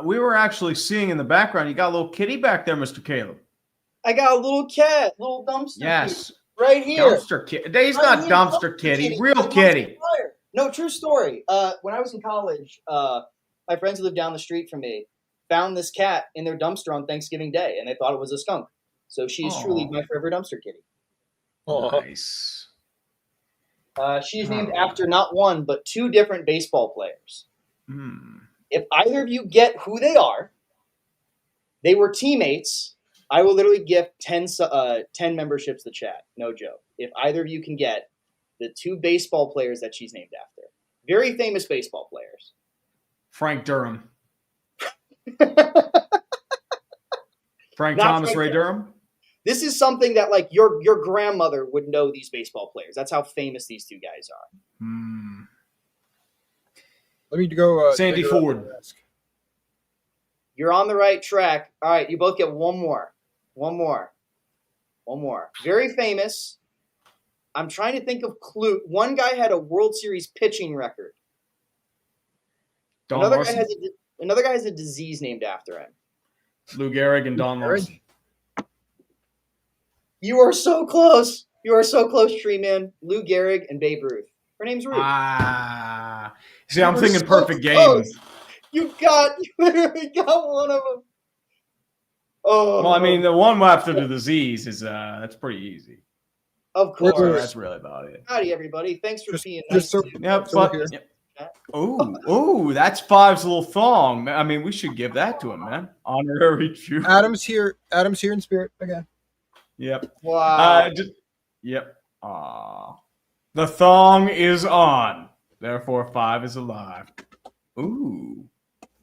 We were actually seeing in the background, you got a little kitty back there, Mr. Caleb. I got a little cat, little dumpster Yes. kitty, right here. Dumpster kitty. He's not dumpster kitty. Real kitty. No, true story. When I was in college, my friends who lived down the street from me found this cat in their dumpster on Thanksgiving Day, and they thought it was a skunk. So she's truly my forever dumpster kitty. Nice. She's named after not one, but two different baseball players. If either of you get who they are, they were teammates, I will literally gift 10 memberships to chat. No joke. If either of you can get the two baseball players that she's named after. Very famous baseball players. Frank Durham. Frank Thomas Ray Durham? This is something that like your grandmother would know these baseball players. That's how famous these two guys are. Let me go. Sandy Ford. You're on the right track. All right, you both get one more. Very famous. I'm trying to think of clue. One guy had a World Series pitching record. Another guy has a disease named after him. Lou Gehrig and Don Larson. You are so close. Tree Man. Lou Gehrig and Babe Ruth. Her name's Ruth. See, I'm thinking so perfect game. You literally got one of them. Oh. Well, I mean, the one after the disease is that's pretty easy. Of course. So that's really about it. Howdy, everybody. Thanks for being nice. Oh, that's Five's little thong. I mean, we should give that to him, man. Honorary Jew. Adam's here in spirit again. Yep. Wow. Yep. The thong is on. Therefore, Five is alive. Ooh.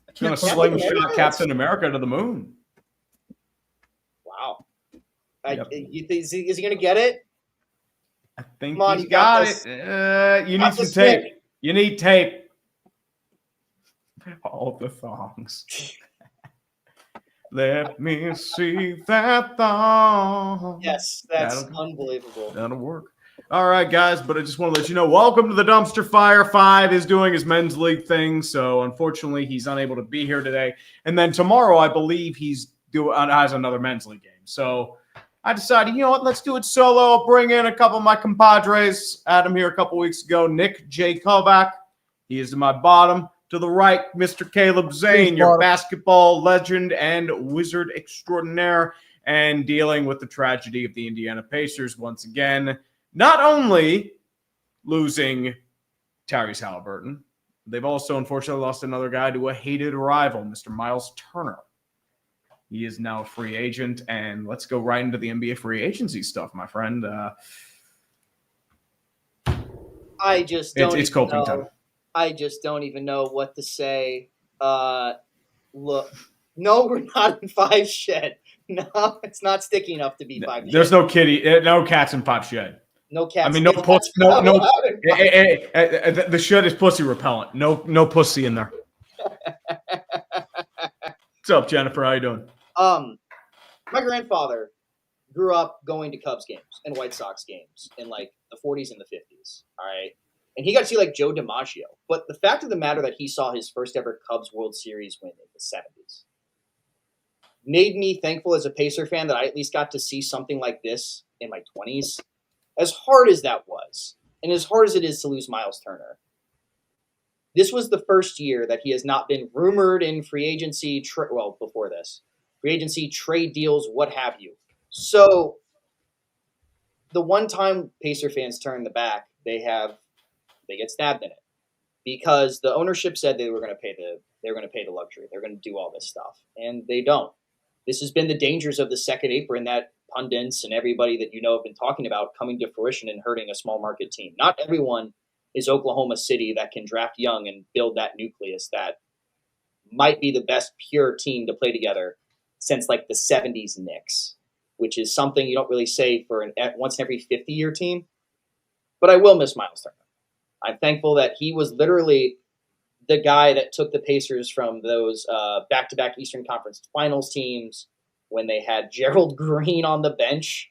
It's going to slingshot Captain America to the moon. Wow. Is he going to get it? I think he's got it. You need some tape. You need tape. All the thongs. Let me see that thong. Yes, that's unbelievable. That'll work. All right, guys, but I just want to let you know, welcome to the Dumpster Fire. Five is doing his men's league thing, so unfortunately he's unable to be here today. And then tomorrow, I believe has another men's league game. So I decided, you know what, let's do it solo. I'll bring in a couple of my compadres. Adam here a couple weeks ago, Nick J. Kovac. He is to my bottom. To the right, Mr. Caleb Zane, your basketball legend and wizard extraordinaire, and dealing with the tragedy of the Indiana Pacers once again. Not only losing Tyrese Halliburton, they've also unfortunately lost another guy to a hated rival, Mr. Miles Turner. He is now a free agent, and let's go right into the NBA free agency stuff, my friend. I just don't. It's coping time. I just don't even know what to say. Look, no, we're not in Five Shed. No, it's not sticky enough to be Five Shed. There's no no cats in Five Shed. No cats. I mean, no pussy. No. The shed is pussy repellent. No pussy in there. What's up, Jennifer? How you doing? My grandfather grew up going to Cubs games and White Sox games in like the 40s and the 50s. All right. And he got to see like Joe DiMaggio. But the fact of the matter that he saw his first ever Cubs World Series win in the 70s made me thankful as a Pacer fan that I at least got to see something like this in my 20s. As hard as that was, and as hard as it is to lose Miles Turner, this was the first year that he has not been rumored in free agency, before this, free agency, trade deals, what have you. So the one time Pacer fans turn the back, they get stabbed in it because the ownership said they were going to pay the luxury. They're going to do all this stuff, and they don't. This has been the dangers of the second apron that pundits and everybody that you know have been talking about coming to fruition and hurting a small market team. Not everyone is Oklahoma City that can draft young and build that nucleus that might be the best pure team to play together since like the 70s Knicks, which is something you don't really say for an once in every 50-year team. But I will miss Miles Turner. I'm thankful that he was literally the guy that took the Pacers from those back-to-back Eastern Conference Finals teams when they had Gerald Green on the bench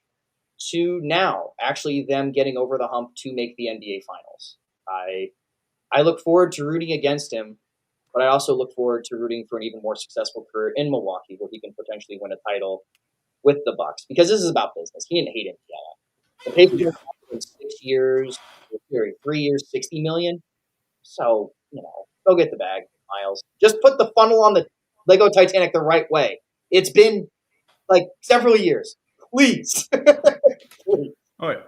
to now actually them getting over the hump to make the NBA Finals. I look forward to rooting against him, but I also look forward to rooting for an even more successful career in Milwaukee, where he can potentially win a title with the Bucks. Because this is about business. He didn't hate Indiana. The Pacers are in 6 years, 3 years, $60 million. So go get the bag, Miles. Just put the funnel on the Lego Titanic the right way. It's been like several years. Please. Please. Oh, yeah.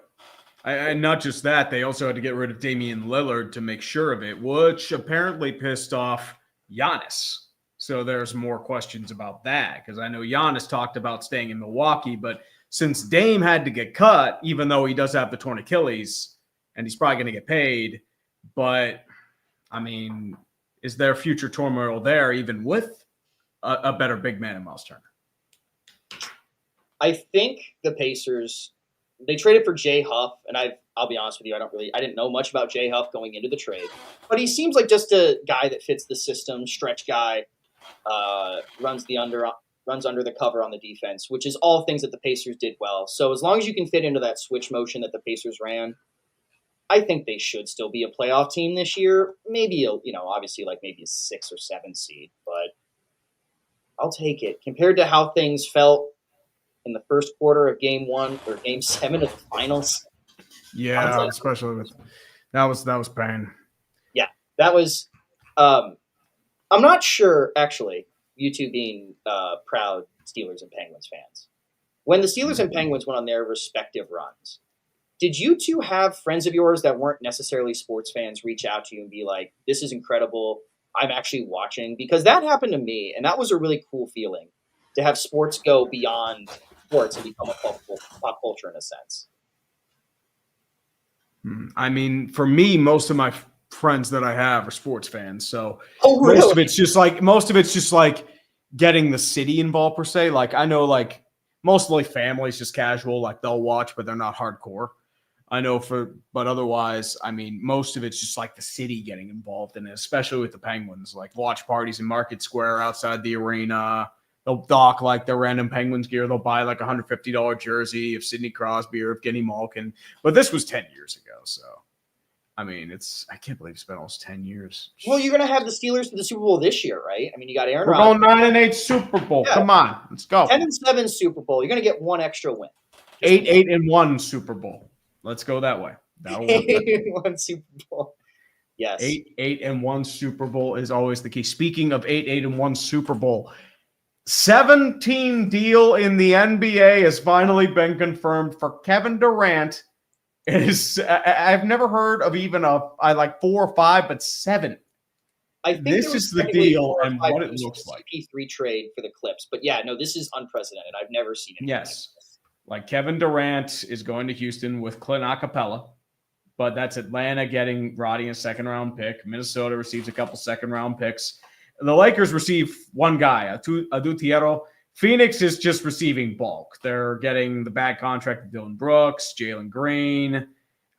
And not just that, they also had to get rid of Damian Lillard to make sure of it, which apparently pissed off Giannis. So there's more questions about that, because I know Giannis talked about staying in Milwaukee, but since Dame had to get cut, even though he does have the torn Achilles, and he's probably going to get paid, but, I mean, is there future turmoil there, even with a better big man in Miles Turner? I think the Pacers, they traded for Jay Huff, and I'll be honest with you, I didn't know much about Jay Huff going into the trade, but he seems like just a guy that fits the system, stretch guy, runs under the cover on the defense, which is all things that the Pacers did well. So as long as you can fit into that switch motion that the Pacers ran, I think they should still be a playoff team this year. Maybe obviously like maybe a 6 or 7 seed, but I'll take it compared to how things felt in the first quarter of Game 1 or Game 7 of the finals. Yeah, especially with that was pain. Yeah, that was. I'm not sure actually. You two being proud Steelers and Penguins fans, when the Steelers and Penguins went on their respective runs, did you two have friends of yours that weren't necessarily sports fans reach out to you and be like, "This is incredible. I'm actually watching," because that happened to me, and that was a really cool feeling to have sports go beyond sports and become a pop culture in a sense. I mean, for me, most of my friends that I have are sports fans, so really? most of it's just like getting the city involved per se. Like I know, like mostly families just casual, like they'll watch, but they're not hardcore. I know but otherwise, I mean, most of it's just like the city getting involved in it, especially with the Penguins, like watch parties in Market Square outside the arena. They'll dock like their random Penguins gear. They'll buy like $150 jersey of Sidney Crosby or of Kenny Malkin. But this was 10 years ago. So, I mean, I can't believe it's been almost 10 years. Well, you're going to have the Steelers for the Super Bowl this year, right? I mean, you got Aaron We're Rodgers. going 9-8 Super Bowl. Yeah. Come on. Let's go. 10-7 Super Bowl. You're going to get one extra win. 8-1 Super Bowl. Let's go that way. 8-1 Super Bowl. Yes. 8-1 Super Bowl is always the key. Speaking of 8-1 Super Bowl, 7-team deal in the NBA has finally been confirmed for Kevin Durant. I've never heard of even like 4 or 5, but 7. I think this is the deal and what it looks like. CP3 trade for the Clips, but yeah, no, this is unprecedented. I've never seen it. Yes, like Kevin Durant is going to Houston with Clint Acapella, but that's Atlanta getting Roddy a 2nd-round pick. Minnesota receives a couple 2nd-round picks. The Lakers receive one guy, Adutiero. Phoenix is just receiving bulk. They're getting the bad contract of Dylan Brooks, Jalen Green,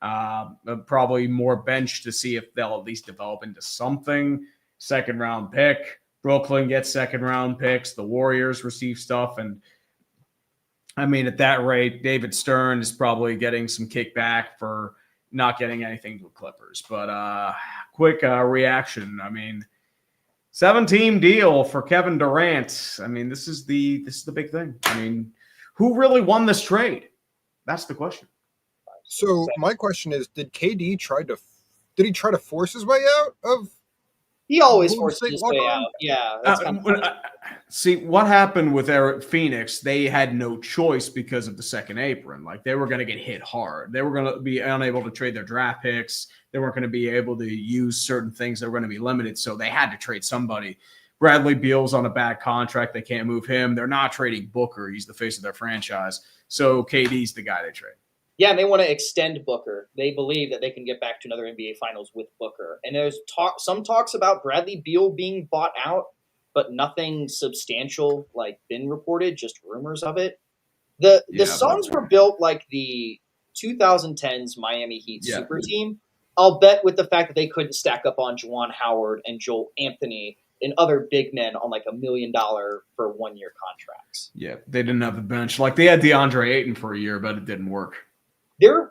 probably more bench to see if they'll at least develop into something. 2nd-round pick. Brooklyn gets 2nd-round picks. The Warriors receive stuff. And, I mean, at that rate, David Stern is probably getting some kickback for not getting anything to the Clippers. But quick reaction. I mean, 7-team deal for Kevin Durant. I mean, this is the big thing. I mean, who really won this trade? That's the question. So my question is, did KD try to force his way out of? He always forces his way out. Yeah. That's see, what happened with Phoenix, they had no choice because of the second apron. Like, they were going to get hit hard. They were going to be unable to trade their draft picks. They weren't going to be able to use certain things that were going to be limited, so they had to trade somebody. Bradley Beal's on a bad contract. They can't move him. They're not trading Booker. He's the face of their franchise. So KD's the guy they trade. Yeah, and they want to extend Booker. They believe that they can get back to another NBA Finals with Booker. And there's some talks about Bradley Beal being bought out, but nothing substantial been reported, just rumors of it. The Suns were built like the 2010s Miami Heat super team. I'll bet with the fact that they couldn't stack up on Juwan Howard and Joel Anthony and other big men on $1 million for 1-year contracts. Yeah, they didn't have the bench. Like, they had DeAndre Ayton for a year, but it didn't work.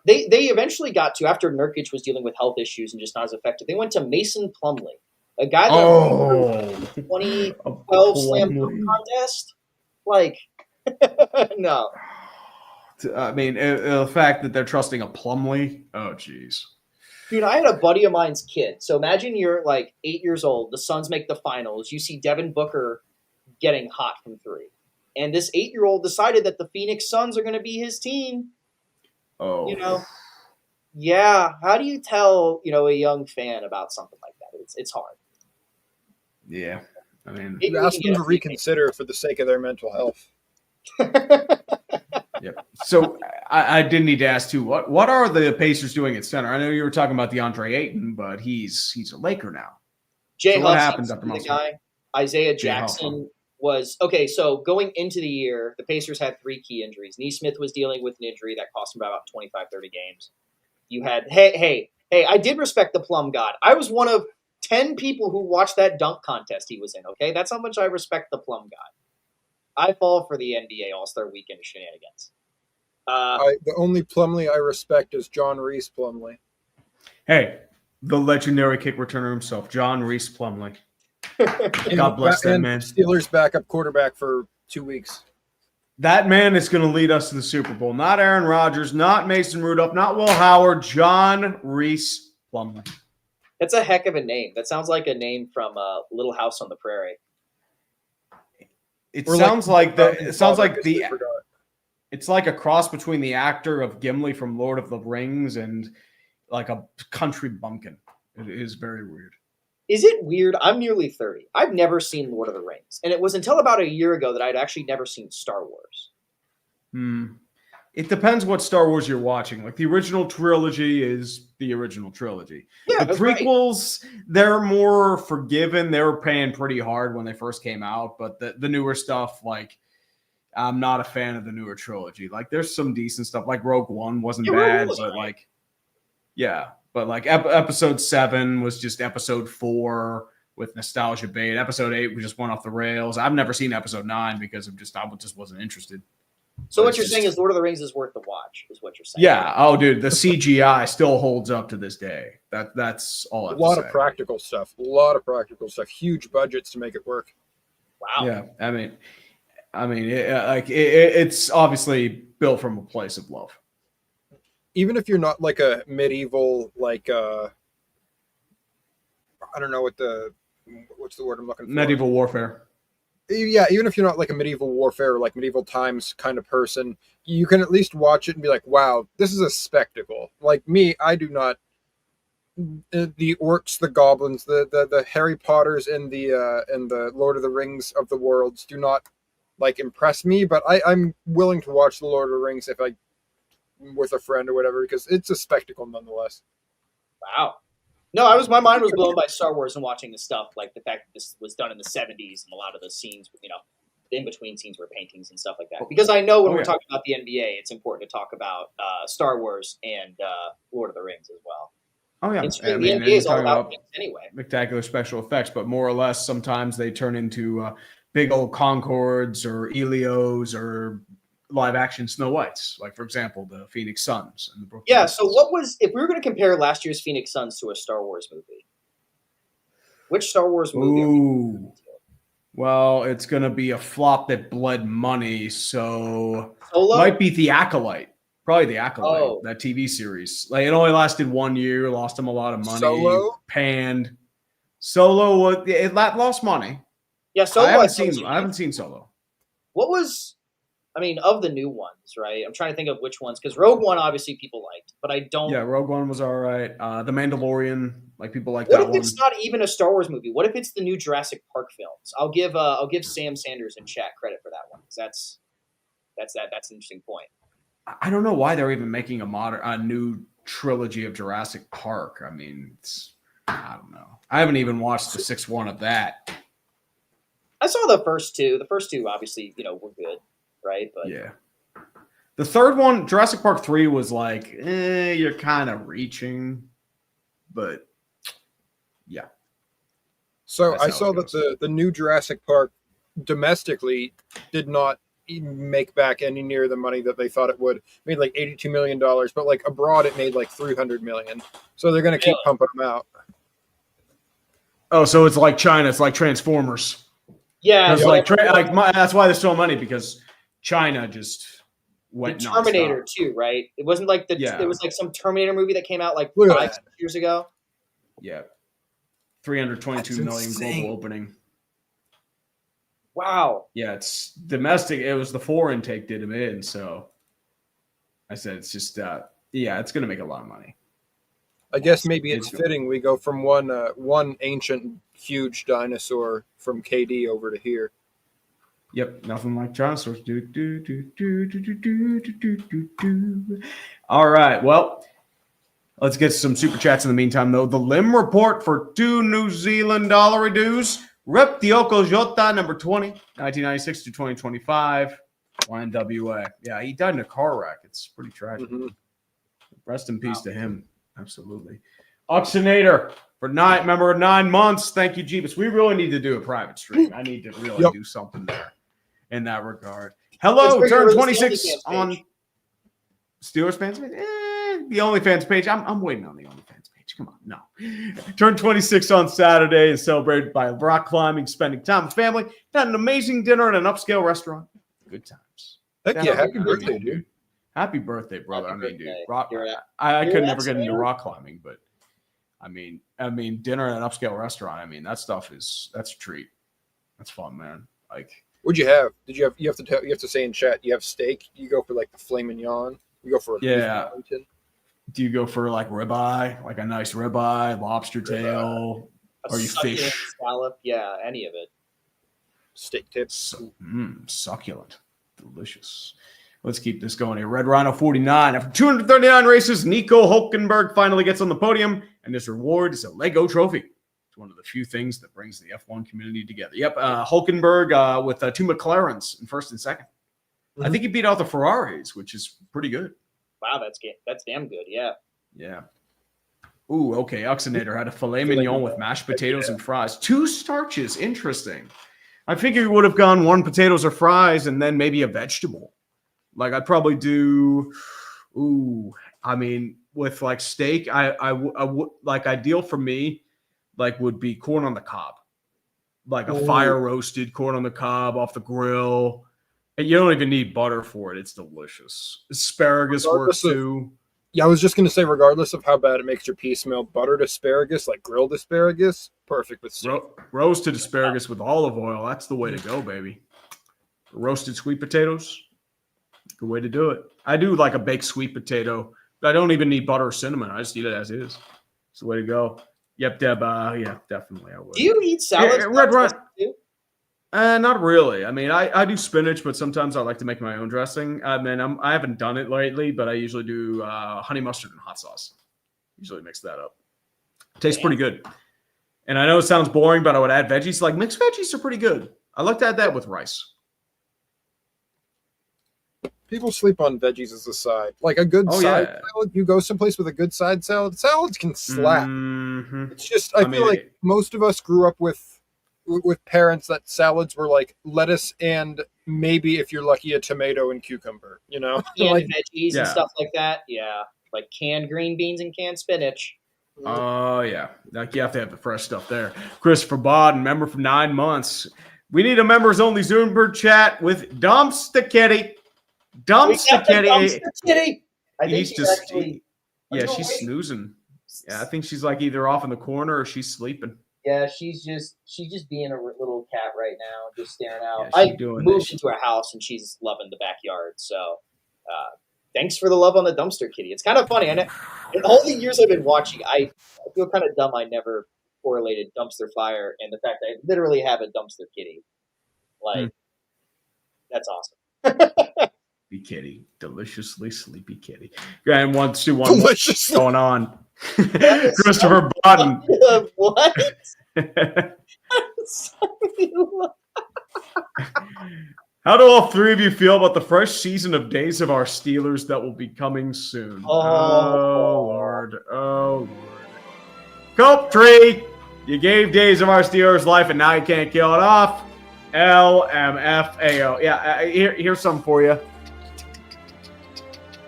They eventually got to, after Nurkic was dealing with health issues and just not as effective, they went to Mason Plumlee, a guy that 2012 slam dunk contest. Like, no. I mean, the fact that they're trusting a Plumlee. Oh, jeez. Dude, I had a buddy of mine's kid. So imagine you're like 8 years old. The Suns make the finals. You see Devin Booker getting hot from three. And this 8-year-old decided that the Phoenix Suns are going to be his team. Oh. You know? Yeah. How do you tell, a young fan about something like that? It's hard. Yeah. I mean, you ask them to reconsider for the sake of their mental health. Yep. So I did need to ask too. What are the Pacers doing at center? I know you were talking about DeAndre Ayton, but he's a Laker now. Jay what Huff's happens after the guy. Isaiah Jackson was okay. So going into the year, the Pacers had 3 key injuries. Neesmith was dealing with an injury that cost him about 25, 30 games. You had hey. I did respect the Plum God. I was one of 10 people who watched that dunk contest he was in. Okay, that's how much I respect the Plum God. I fall for the NBA All-Star Weekend shenanigans. The only Plumlee I respect is John Reese Plumlee. Hey, the legendary kick returner himself, John Reese Plumlee. God bless that man. Steelers backup quarterback for 2 weeks. That man is going to lead us to the Super Bowl. Not Aaron Rodgers, not Mason Rudolph, not Will Howard, John Reese Plumlee. That's a heck of a name. That sounds like a name from Little House on the Prairie. It's like a cross between the actor of Gimli from Lord of the Rings and like a country bumpkin. It is very weird. Is it weird? I'm nearly 30. I've never seen Lord of the Rings. And it was until about a year ago that I'd actually never seen Star Wars. It depends what Star Wars you're watching. Like the original trilogy is the original trilogy. Yeah, the prequels, they're more forgiven. They were paying pretty hard when they first came out. But the newer stuff, like, I'm not a fan of the newer trilogy. Like there's some decent stuff. Like Rogue One wasn't bad, but like, yeah. But like episode 7 was just episode 4 with nostalgia bait. Episode 8 we just went off the rails. I've never seen episode 9 because I just wasn't interested. So what you're saying is Lord of the Rings is worth the watch, is what you're saying. Yeah. Oh, dude, the CGI still holds up to this day. That's all. A lot of practical stuff. Huge budgets to make it work. Wow. Yeah. I mean, it's obviously built from a place of love. Even if you're not like a medieval, like I don't know what's the word I'm looking for. Medieval warfare. Yeah, even if you're not like a medieval warfare or like medieval times kind of person, you can at least watch it and be like, wow, this is a spectacle. Like me, I do not. The orcs, the goblins, the Harry Potters and the Lord of the Rings of the worlds do not like impress me, but I'm willing to watch the Lord of the Rings if I'm with a friend or whatever, because it's a spectacle nonetheless. Wow. No, my mind was blown by Star Wars and watching the stuff, like the fact that this was done in the 70s and a lot of the scenes, the in-between scenes were paintings and stuff like that. Because I know when we're talking about the NBA, it's important to talk about Star Wars and Lord of the Rings as well. Oh, yeah. The NBA is all about things anyway. Spectacular special effects, but more or less sometimes they turn into big old Concords or Elios or live-action Snow Whites, like, for example, the Phoenix Suns. And the Brooklyn Nets. So if we were going to compare last year's Phoenix Suns to a Star Wars movie, which Star Wars movie? Ooh. Well, it's going to be a flop that bled money, so Solo? Might be The Acolyte. Probably The Acolyte, that TV series. Like, it only lasted 1 year, lost him a lot of money. Solo? Panned. Solo, it lost money. Yeah, Solo. I haven't seen Solo. What was... of the new ones, right? I'm trying to think of which ones, because Rogue One, obviously, people liked, but I don't... Yeah, Rogue One was all right. The Mandalorian, like, people like that one. What if it's not even a Star Wars movie? What if it's the new Jurassic Park films? I'll give Sam Sanders in chat credit for that one, because that's an interesting point. I don't know why they're even making a new trilogy of Jurassic Park. I mean, I don't know. I haven't even watched the 6th one of that. I saw the first two. The first two, obviously, were good. Right, but yeah, the 3rd one, Jurassic Park 3, was like, you're kind of reaching, but yeah. So I saw that the new Jurassic Park domestically did not make back any near the money that they thought it would. It made like $82 million, but like abroad it made like $300 million. So they're going to keep pumping them out. Oh, so it's like China. It's like Transformers. Yeah, that's why there's so many, because China just went the Terminator nonstop. too, right? It wasn't like it was like some Terminator movie that came out like 5-6 years ago. Yeah, 322 million global opening. Wow. Yeah, it's domestic. It was the foreign take did him in, so I said it's just it's gonna make a lot of money. I guess maybe it's fitting we go from one ancient huge dinosaur from KD over to here. Yep, nothing like dinosaurs. All right, well, let's get some super chats in the meantime, though. The Lim report for 2 New Zealand dollar dues. Rep Dioko Jota, number 20, 1996 to 2025. YNWA. Yeah, he died in a car wreck. It's pretty tragic. Mm-hmm. Rest in peace to him. Absolutely. Oxinator for 9 months. Thank you, Jeebus. We really need to do a private stream. I need to really do something there in that regard. Hello, turn 26 on Steelers fans page. The OnlyFans page. I'm waiting on the OnlyFans page. Come on, no. Turn 26 on Saturday and celebrated by rock climbing, spending time with family, had an amazing dinner at an upscale restaurant. Good times. Heck yeah, happy birthday, dude. Happy birthday, brother. Dude, I could never get into rock climbing, but I mean, dinner at an upscale restaurant. That stuff that's a treat. That's fun, man. Like, what'd you have? You have to say in chat, you have steak? You go for like the filet mignon? You go for do you go for like ribeye, like a nice ribeye, lobster tail, or you fish? Scallop? Yeah, any of it. Steak tips. Succulent. Delicious. Let's keep this going here. Red Rhino 49. After 239 races, Nico Hulkenberg finally gets on the podium, and his reward is a Lego trophy. It's one of the few things that brings the F1 community together. Yep, Hulkenberg with 2 McLarens in first and second. Mm-hmm. I think he beat out the Ferraris, which is pretty good. Wow, that's damn good, yeah. Yeah. Ooh, okay. Oxinator had a filet mignon with mashed potatoes and fries. 2 starches. Interesting. I figure he would have gone 1 potatoes or fries and then maybe a vegetable. Like, I'd probably do, with like steak, I would like ideal for me, like would be corn on the cob, like a fire roasted corn on the cob off the grill. And you don't even need butter for it. It's delicious. Asparagus works too. Yeah, I was just going to say, regardless of how bad it makes your pee smell, buttered asparagus, like grilled asparagus, perfect with steak. Roasted asparagus with olive oil. That's the way to go, baby. Roasted sweet potatoes. Good way to do it. I do like a baked sweet potato. I don't even need butter or cinnamon. I just eat it as is. It's the way to go. Yep, Deb. Yeah, definitely. I would. Do you eat salads? Red Run. Not really. I do spinach, but sometimes I like to make my own dressing. I haven't done it lately, but I usually do honey mustard and hot sauce. Usually mix that up. Tastes pretty good. And I know it sounds boring, but I would add veggies. Like mixed veggies are pretty good. I like to add that with rice. People sleep on veggies as a side. Like a good side salad. You go someplace with a good side salad. Salads can slap. Mm-hmm. It's just I feel like most of us grew up with parents that salads were like lettuce and maybe, if you're lucky, a tomato and cucumber. Canned veggies and stuff like that. Yeah, like canned green beans and canned spinach. Oh yeah, like you have to have the fresh stuff there. Christopher Bodden, member for 9 months. We need a members only Zoomberg chat with Dumpster Kitty. Dumpster Kitty. I think she's snoozing. Yeah, I think she's like either off in the corner or she's sleeping. Yeah, she's just being a little cat right now, just staring out. Yeah, I moved into her house and she's loving the backyard. So, thanks for the love on the Dumpster Kitty. It's kind of funny. And in all the years I've been watching, I feel kind of dumb. I never correlated dumpster fire and the fact that I literally have a dumpster kitty. That's awesome. Kitty, deliciously sleepy kitty. And 121 what's going on? Christopher Bodden. What? How do all 3 of you feel about the fresh season of Days of Our Steelers that will be coming soon? Oh Lord. Cope Tree, you gave Days of Our Steelers life and now you can't kill it off. LMFAO. Yeah, here's something for you.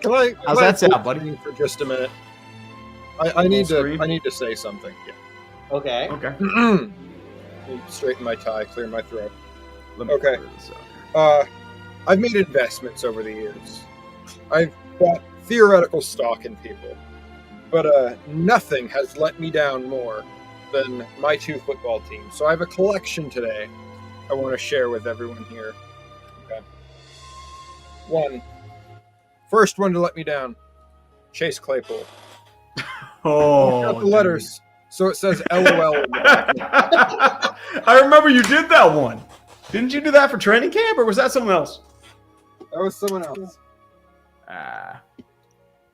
How's that sound, buddy? For just a minute. I need to say something. Yeah. Okay. Okay. Straighten my tie, clear my throat. Let me Okay. clear this up. I've made investments over the years. I've bought theoretical stock in people. But nothing has let me down more than my 2 football teams. So I have a collection today I want to share with everyone here. Okay. First one to let me down. Chase Claypool. Oh, Got the letters. So it says LOL in the back. I remember you did that one. Didn't you do that for training camp, or was that someone else? That was someone else. Ah.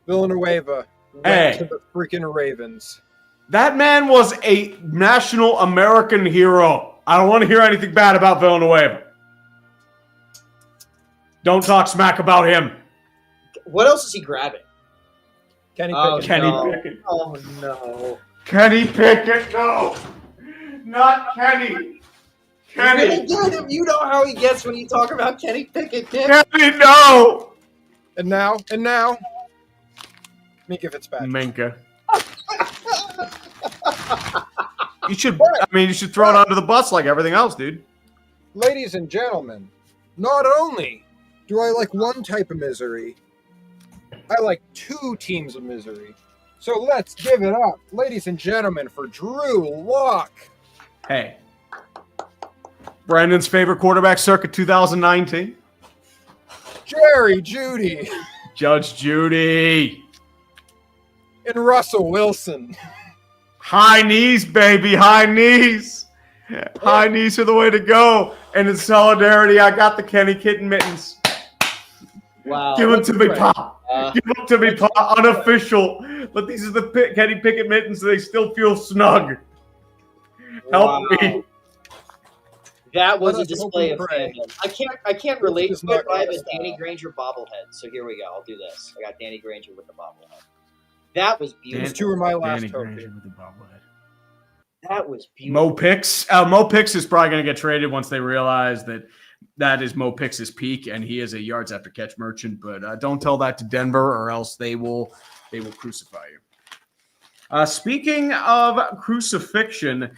Villanueva went Hey. to the freaking Ravens. That man was a national American hero. I don't want to hear anything bad about Villanueva. Don't talk smack about him. What else is he grabbing? Kenny Oh, Pickett. Kenny no. Pickett. Oh no. Kenny Pickett, no. Not Kenny. Kenny. You know how he gets when you talk about Kenny Pickett, Nick. Kenny, no. And now, Minka Fitzpatrick. Minka. You should throw it under the bus like everything else, dude. Ladies and gentlemen, not only do I like one type of misery, I like 2 teams of misery. So let's give it up, ladies and gentlemen, for Drew Lock. Hey. Brandon's favorite quarterback circa 2019. Jerry Judy. Judge Judy. And Russell Wilson. High knees, baby. High knees. High knees are the way to go. And in solidarity, I got the Kenny Kitten mittens. Wow. Give them to me, Pop. Give them to me, Pop. Unofficial. But these are the Kenny Pickett mittens, so they still feel snug. Help me. That was Let a us display hope of and fandom. I can't relate This is to it, not but I have a God's Danny style. Granger bobblehead. So here we go. I'll do this. I got Danny Granger with the bobblehead. That was These beautiful. 2 are my last Danny token. Granger with the bobblehead. That was beautiful. Mo Pix is probably going to get traded once they realize that is Mo Pix's peak, and he is a yards after catch merchant. But don't tell that to Denver, or else they will crucify you. Speaking of crucifixion,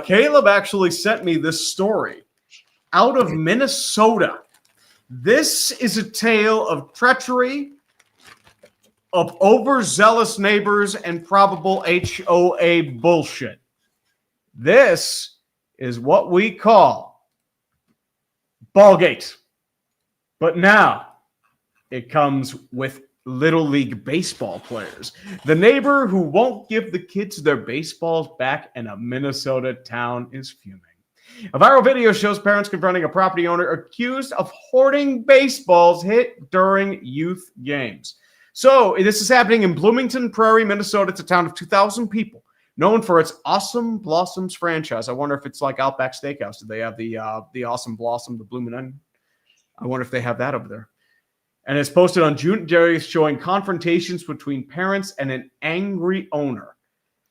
Caleb actually sent me this story out of Minnesota. This is a tale of treachery, of overzealous neighbors, and probable HOA bullshit. This is what we call Ballgate. But now it comes with Little League baseball players. The neighbor who won't give the kids their baseballs back in a Minnesota town is fuming. A viral video shows parents confronting a property owner accused of hoarding baseballs hit during youth games. So this is happening in Blooming Prairie, Minnesota. It's a town of 2,000 people, known for its Awesome Blossoms franchise. I wonder if it's like Outback Steakhouse. Do they have the Awesome Blossom, the Bloomin' Onion? I wonder if they have that over there. And it's posted on June Jerry showing confrontations between parents and an angry owner.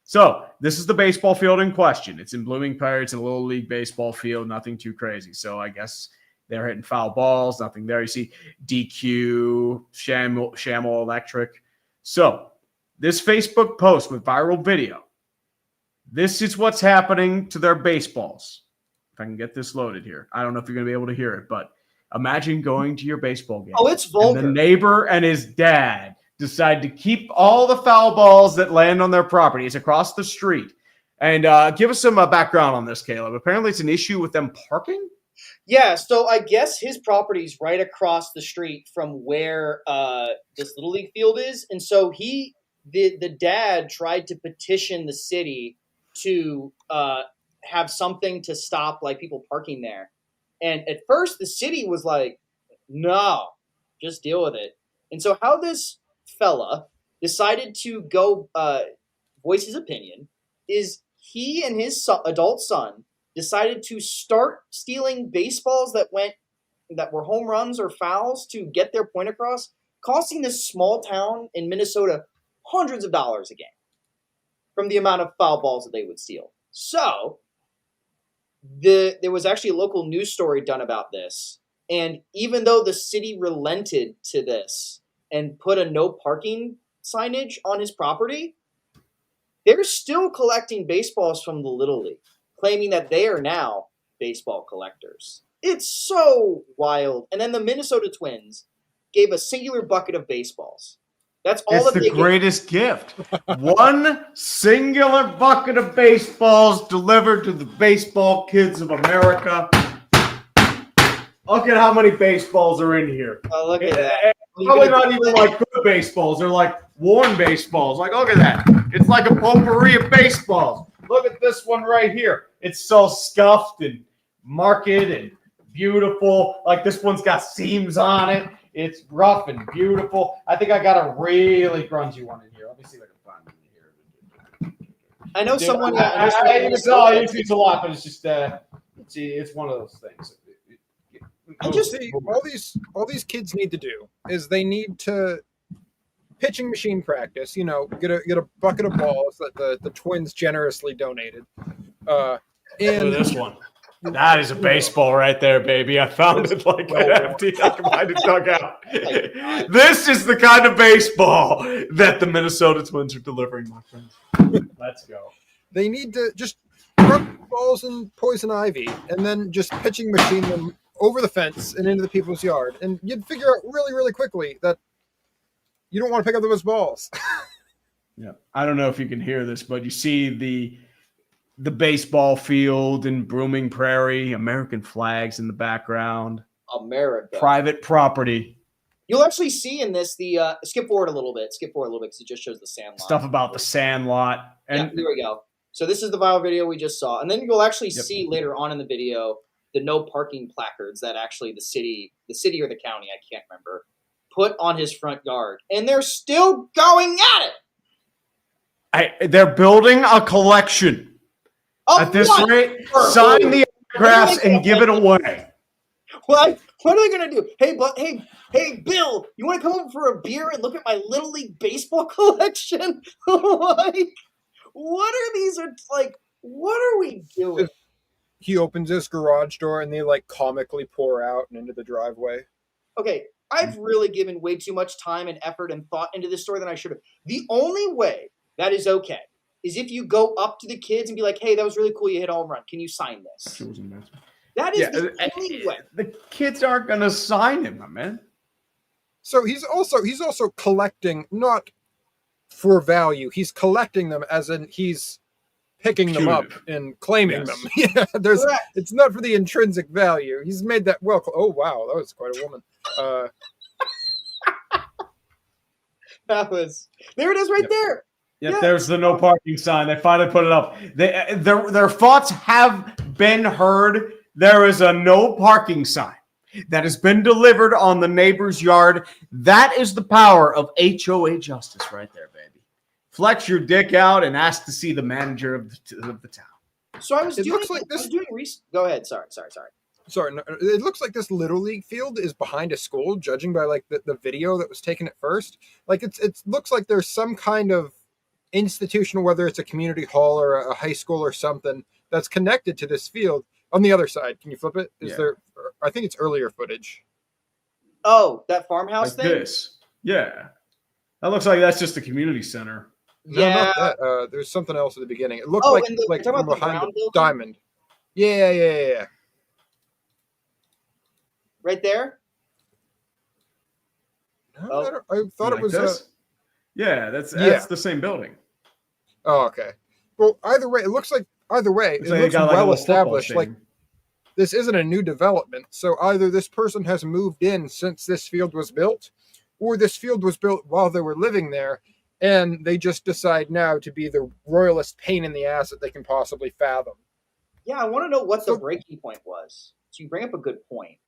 So this is the baseball field in question. It's in Blooming Prairie. It's a little league baseball field, nothing too crazy. So I guess they're hitting foul balls, nothing there. You see DQ, Shamel Electric. So this Facebook post with viral video. This is what's happening to their baseballs. If I can get this loaded here. I don't know if you're going to be able to hear it, but imagine going to your baseball game. Oh, it's vulgar. And the neighbor and his dad decide to keep all the foul balls that land on their property. It's across the street. And give us some background on this, Caleb. Apparently it's an issue with them parking? Yeah, so I guess his property's right across the street from where this Little League field is. And so the dad tried to petition the city to have something to stop like people parking there. And at first the city was like, no, just deal with it. And so how this fella decided to go voice his opinion is he and his adult son decided to start stealing baseballs that were home runs or fouls to get their point across, costing this small town in Minnesota hundreds of dollars a game from the amount of foul balls that they would steal. So there was actually a local news story done about this, and even though the city relented to this and put a no parking signage on his property, they're still collecting baseballs from the Little League, claiming that they are now baseball collectors. It's so wild. And then the Minnesota Twins gave a singular bucket of baseballs. That's all It's that the they greatest gift. One singular bucket of baseballs delivered to the baseball kids of America. Look at how many baseballs are in here. Oh, look at that. Probably not even like good baseballs. They're like worn baseballs. Like, look at that. It's like a potpourri of baseballs. Look at this one right here. It's so scuffed and marked and beautiful. Like this one's got seams on it. It's rough and beautiful. I think I got a really grungy one in here. Let me see if I can find it in here. I know someone. I even tell I use these a lot, but it's just it's one of those things. I just see all these kids need to do is they need to pitching machine practice. Get a bucket of balls that the Twins generously donated. And this one. That is a baseball right there, baby. I found it like empty. I can find it dug out. This is the kind of baseball that the Minnesota Twins are delivering, my friends. Let's go. They need to just rub balls in poison ivy and then just pitching machine them over the fence and into the people's yard. And you'd figure out really, really quickly that you don't want to pick up those balls. Yeah. I don't know if you can hear this, but you see the baseball field in Blooming Prairie, American flags in the background. America. Private property. You'll actually see in this skip forward a little bit because it just shows the sandlot. Stuff about the sandlot. And here we go. So this is the viral video we just saw. And then you'll actually see later on in the video the no parking placards that actually the city or the county, I can't remember, put on his front yard. And they're still going at it. They're building a collection. At this rate, sign the autographs and give it away. What are they going to do? Hey, Bill, you want to come over for a beer and look at my Little League baseball collection? Like, what are these? What are we doing? He opens this garage door and they comically pour out and into the driveway. Okay, I've really given way too much time and effort and thought into this story than I should have. The only way that is okay is if you go up to the kids and be like, hey, that was really cool. You hit a home run. Can you sign this? That is the only way. The kids aren't going to sign him, my man. So he's also collecting, not for value. He's collecting them as in he's picking them up and claiming them. Yeah, it's not for the intrinsic value. He's made that well. Oh, wow. That was quite a woman. There it is right there. Yeah, there's the no parking sign. They finally put it up. Their thoughts have been heard. There is a no parking sign that has been delivered on the neighbor's yard. That is the power of HOA justice right there, baby. Flex your dick out and ask to see the manager of the town. So Go ahead. Sorry. Sorry, no, it looks like this Little League field is behind a school, judging by the video that was taken at first. It looks like there's some kind of institutional, whether it's a community hall or a high school or something, that's connected to this field. On the other side, can you flip it? There? I think it's earlier footage. Oh, that farmhouse thing. Yeah, that looks like that's just a community center. No, not that. There's something else at the beginning. It looked like from behind the diamond. Yeah. Right there. No, I thought it was this. That's the same building. Oh, okay. Well, either way, it looks well established. This isn't a new development, so either this person has moved in since this field was built, or this field was built while they were living there, and they just decide now to be the royalist pain in the ass that they can possibly fathom. Yeah, I want to know what the breaking point was. So you bring up a good point.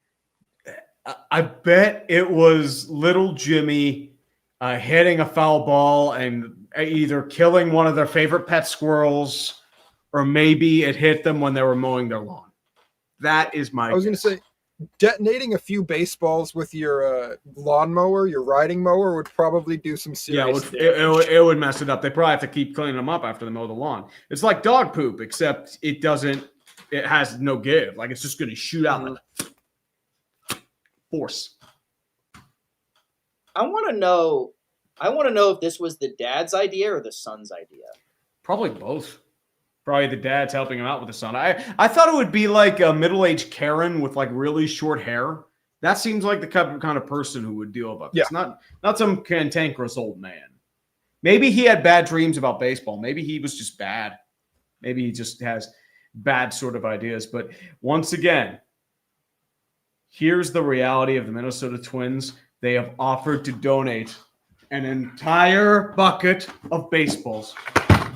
I bet it was little Jimmy hitting a foul ball and either killing one of their favorite pet squirrels, or maybe it hit them when they were mowing their lawn. That is my. I was going to say, detonating a few baseballs with your lawnmower, your riding mower, would probably do some serious damage. It would mess it up. They probably have to keep cleaning them up after they mow the lawn. It's like dog poop, except it doesn't it has no give. Like it's just going to shoot out like force. I want to know if this was the dad's idea or the son's idea. Probably both. Probably the dad's helping him out with the son. I thought it would be like a middle-aged Karen with like really short hair. That seems like the kind of person who would deal about this. Not some cantankerous old man. Maybe he had bad dreams about baseball. Maybe he was just bad. Maybe he just has bad sort of ideas. But once again, here's the reality of the Minnesota Twins. They have offered to donate an entire bucket of baseballs.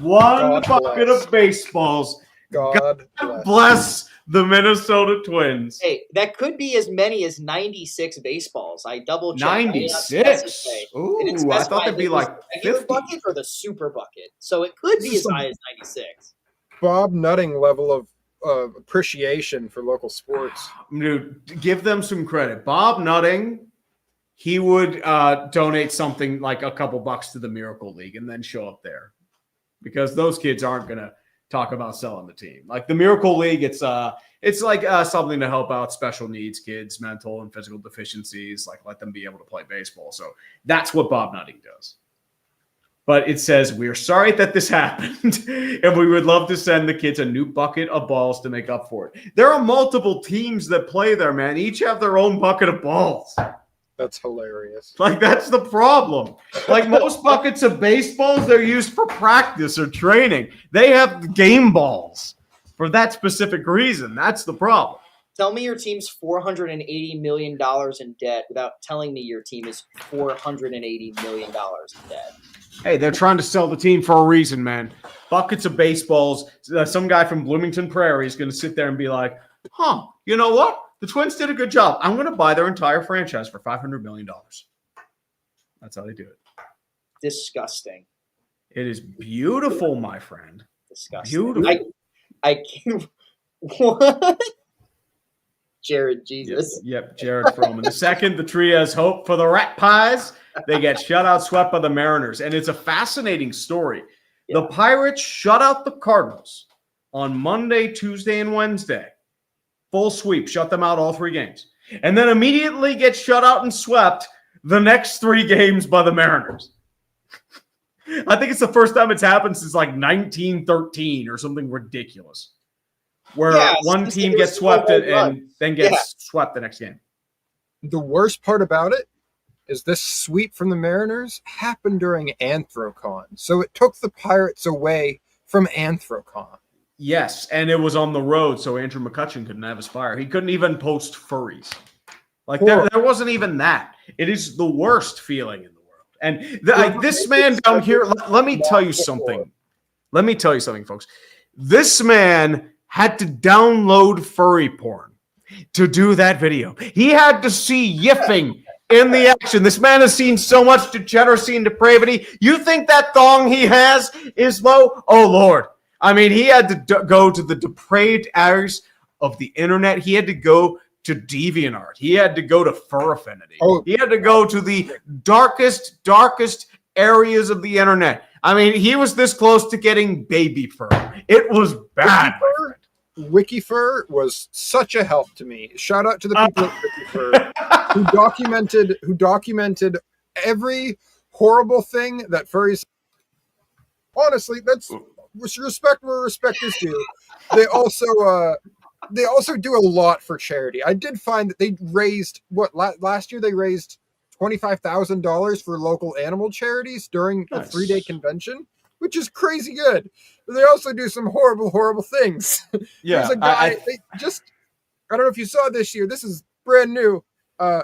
One bucket of baseballs. God bless the Minnesota Twins. Hey, that could be as many as 96 baseballs. I double checked. 96? Ooh, I thought it'd be like the regular bucket or the super bucket. So it could be as high as 96. Bob Nutting level of appreciation for local sports. Dude, give them some credit. Bob Nutting, he would donate something like a couple bucks to the Miracle League and then show up there. Because those kids aren't going to talk about selling the team. Like the Miracle League, it's like something to help out special needs kids, mental and physical deficiencies, like let them be able to play baseball. So that's what Bob Nutting does. But it says, we're sorry that this happened, and we would love to send the kids a new bucket of balls to make up for it. There are multiple teams that play there, man. Each have their own bucket of balls. That's hilarious. Like, that's the problem. Like, most buckets of baseballs, they're used for practice or training. They have game balls for that specific reason. That's the problem. Tell me your team's $480 million in debt without telling me your team is $480 million in debt. Hey, they're trying to sell the team for a reason, man. Buckets of baseballs. Some guy from Blooming Prairie is going to sit there and be like, you know what? The Twins did a good job. I'm going to buy their entire franchise for $500 million. That's how they do it. Disgusting. It is beautiful, my friend. Disgusting. Beautiful. I can't. What? Jared, Jesus. Yep, Jared Froman. The second, the tree has hope for the Rat Pies. They get shut out, swept by the Mariners. And it's a fascinating story. Yeah. The Pirates shut out the Cardinals on Monday, Tuesday, and Wednesday. Full sweep, shut them out all 3 games. And then immediately get shut out and swept the next 3 games by the Mariners. I think it's the first time it's happened since like 1913 or something ridiculous. Where one team gets swept and then gets swept the next game. The worst part about it is this sweep from the Mariners happened during Anthrocon. So it took the Pirates away from Anthrocon. Yes, and it was on the road, so Andrew McCutchen couldn't have his fire. He couldn't even post furries. Like, there wasn't even that. It is the worst feeling in the world. And this man down here, let me tell you something. Let me tell you something, folks. This man had to download furry porn to do that video. He had to see yiffing in the action. This man has seen so much degeneracy and depravity. You think that thong he has is low? Oh, Lord. I mean, he had to go to the depraved areas of the internet. He had to go to DeviantArt. He had to go to Fur Affinity. He had to go to the darkest areas of the internet. I mean, he was this close to getting baby fur. It was bad. WikiFur was such a help to me. Shout out to the people at WikiFur who documented every horrible thing that furries. Honestly, that's respect where respect is due. They also do a lot for charity. I did find that they raised last year they raised $25,000 for local animal charities during a 3-day convention, which is crazy good. But they also do some horrible things. Yeah, there's a guy. I don't know if you saw this year. This is brand new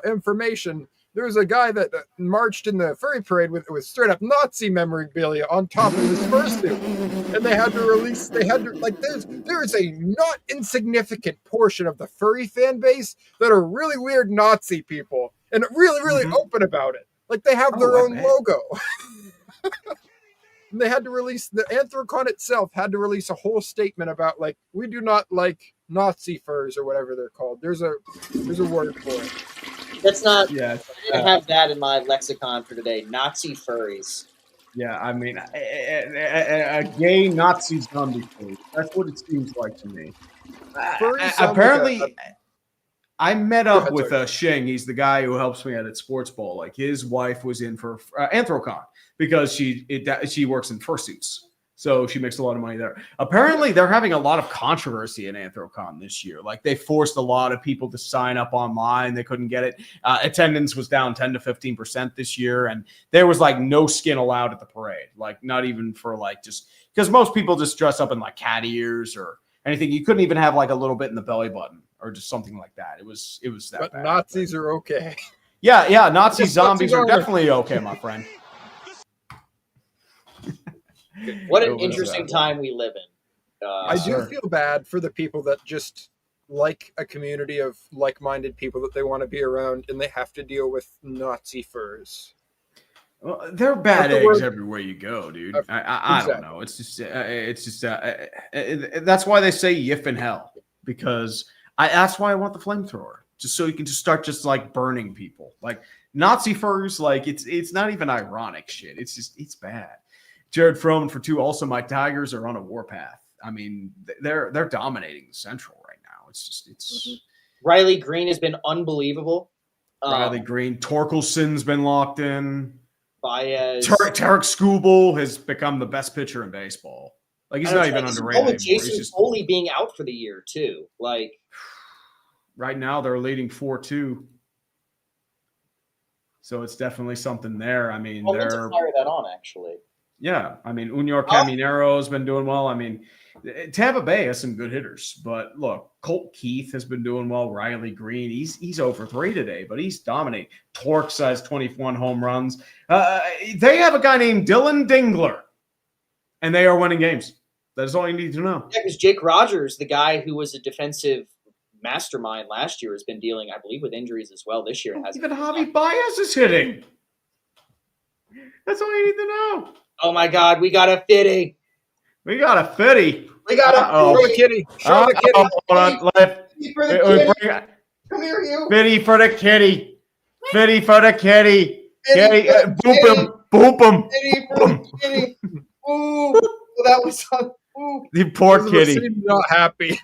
information. There was a guy that marched in the furry parade with straight up Nazi memorabilia on top of his fursuit, and they had to release. There is a not insignificant portion of the furry fan base that are really weird Nazi people and really open about it. Like they have their own logo. And they had to release, the Anthrocon itself had to release a whole statement about like, we do not like Nazi furs or whatever they're called. There's a word for it. That's not. Yeah, I didn't have that in my lexicon for today. Nazi furries. Yeah, I mean, a gay Nazi zombie face. That's what it seems like to me. Furries sound Apparently, I met Go up ahead, with sorry. Shing. He's the guy who helps me out at Sports Ball. Like his wife was in for Anthrocon because she works in fursuits, so she makes a lot of money there. Apparently, they're having a lot of controversy in Anthrocon this year. Like they forced a lot of people to sign up online. They couldn't get it. Attendance was down 10 to 15% this year, and there was like no skin allowed at the parade. Like not even for like just because most people just dress up in like cat ears or anything. You couldn't even have like a little bit in the belly button or just something like that. It was that But bad. Nazis are okay. Yeah. Nazi Yes, zombies Nazis are are. definitely okay, my friend. What It an was, interesting time we live in. I do sir. feel bad for the people that just like a community of like-minded people that they want to be around, and they have to deal with Nazi furs. Well, they're bad That's the eggs word. everywhere you go, dude. I've- I don't know. It's just that's why they say yiff in hell because that's why I want the flamethrower just so you can just start just like burning people like Nazi furs. Like it's not even ironic shit. It's bad. Jared Froman for 2. Also, my Tigers are on a warpath. I mean, they're dominating the Central right now. It's Riley Green has been unbelievable. Riley Green. Torkelson's been locked in. Baez. Tarek Skubal has become the best pitcher in baseball. Like he's not even underrated anymore. Jason He's just Foley being out for the year too. Like right now they're leading 4-2. So it's definitely something there. I mean, I meant to fire that on actually. Yeah, I mean, Unior Caminero has been doing well. I mean, Tampa Bay has some good hitters, but look, Colt Keith has been doing well. Riley Green, he's over 3 today, but he's dominating. Torx has 21 home runs. They have a guy named Dylan Dingler, and they are winning games. That's all you need to know. Yeah, because Jake Rogers, the guy who was a defensive mastermind last year, has been dealing, I believe, with injuries as well this year. And Even Javi Baez is hitting. That's all you need to know. Oh my God, we got a fitty. We got a fitty. We got a Show the kitty. Show the kitty. Hold on. fitty for the kitty. Come here, you. Fitty for the kitty. Fitty for the kitty. Fitty Kitty. for the Boop kitty. him. Boop him. Fitty for the kitty. Ooh, that was ooh. The poor Elizabeth kitty. seemed not happy.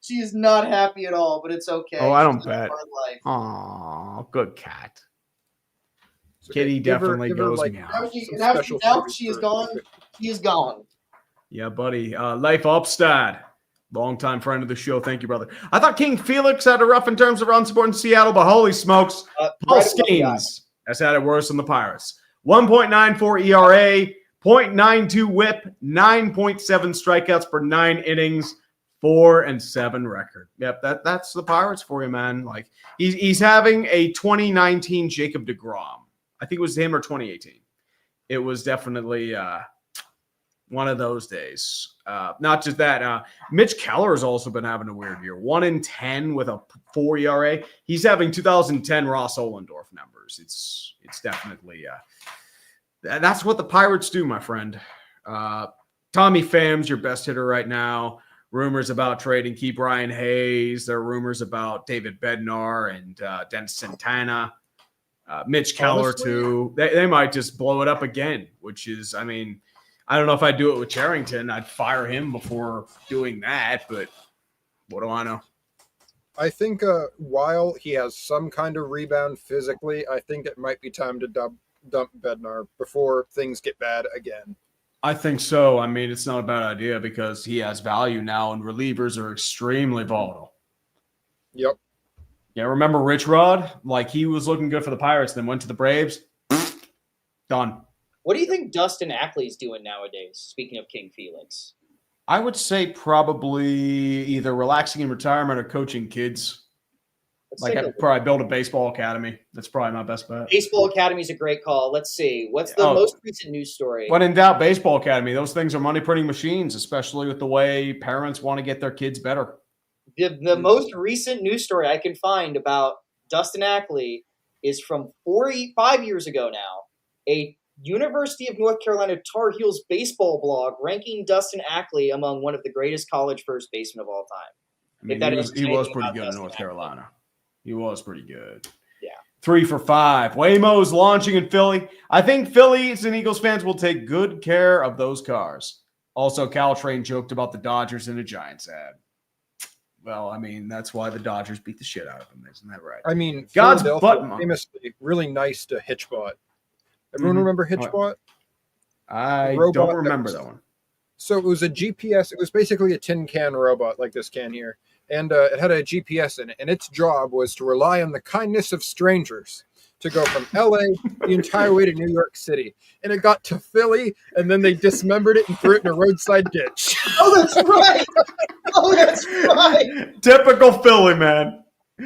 She is not happy at all, but it's okay. Oh, I don't She's got a bet. hard life. Aw, good cat. It's Kitty okay. Give her- definitely give her, goes like, meow. Now special she is food gone. for- She is gone. Yeah, buddy. Leif Upstad, longtime friend of the show. Thank you, brother. I thought King Felix had it rough in terms of run support in Seattle, but holy smokes. Paul Right above the eye. Skeens has had it worse than the Pirates. 1.94 ERA, 0.92 whip, 9.7 strikeouts per 9 innings, 4-7 record. Yep, that's the Pirates for you, man. Like he's having a 2019 Jacob deGrom. I think it was him or 2018. It was definitely one of those days. Not just that. Mitch Keller has also been having a weird year. 1-10 with a 4 ERA. He's having 2010 Ross Ohlendorf numbers. It's definitely that's what the Pirates do, my friend. Tommy Pham's your best hitter right now. Rumors about trading Key Brian Hayes. There are rumors about David Bednar and Dennis Santana. Mitch Keller, Honestly, too. They might just blow it up again, which is, I mean, I don't know if I'd do it with Charrington. I'd fire him before doing that, but what do I know? I think while he has some kind of rebound physically, I think it might be time to dump Bednar before things get bad again. I think so. I mean, it's not a bad idea because he has value now, and relievers are extremely volatile. Yep. Yeah, remember Rich Rod? Like, he was looking good for the Pirates, then went to the Braves. Done. What do you think Dustin Ackley's doing nowadays? Speaking of King Felix, I would say probably either relaxing in retirement or coaching kids. Like, I'd probably build a baseball academy. That's probably my best bet. Baseball Academy is a great call. Let's see. What's the most recent news story? When in doubt, baseball academy. Those things are money printing machines, especially with the way parents want to get their kids better. The most recent news story I can find about Dustin Ackley is from 5 years ago now. A University of North Carolina Tar Heels baseball blog ranking Dustin Ackley among one of the greatest college first basemen of all time. I mean, he was pretty good in North Carolina. He was pretty good. Yeah. 3 for 5. Waymo's launching in Philly. I think Phillies and Eagles fans will take good care of those cars. Also, Caltrain joked about the Dodgers in a Giants ad. Well, I mean, that's why the Dodgers beat the shit out of them, isn't that right? I mean, God's Philadelphia butt, famously really nice to Hitchbot. Everyone remember Hitchbot? I robot don't that remember was- that one. So it was a GPS. It was basically a tin can robot like this can here. And it had a GPS in it. And its job was to rely on the kindness of strangers to go from LA the entire way to New York City. And it got to Philly, and then they dismembered it and threw it in a roadside ditch. Oh, that's right. Oh, that's right. Typical Philly, man.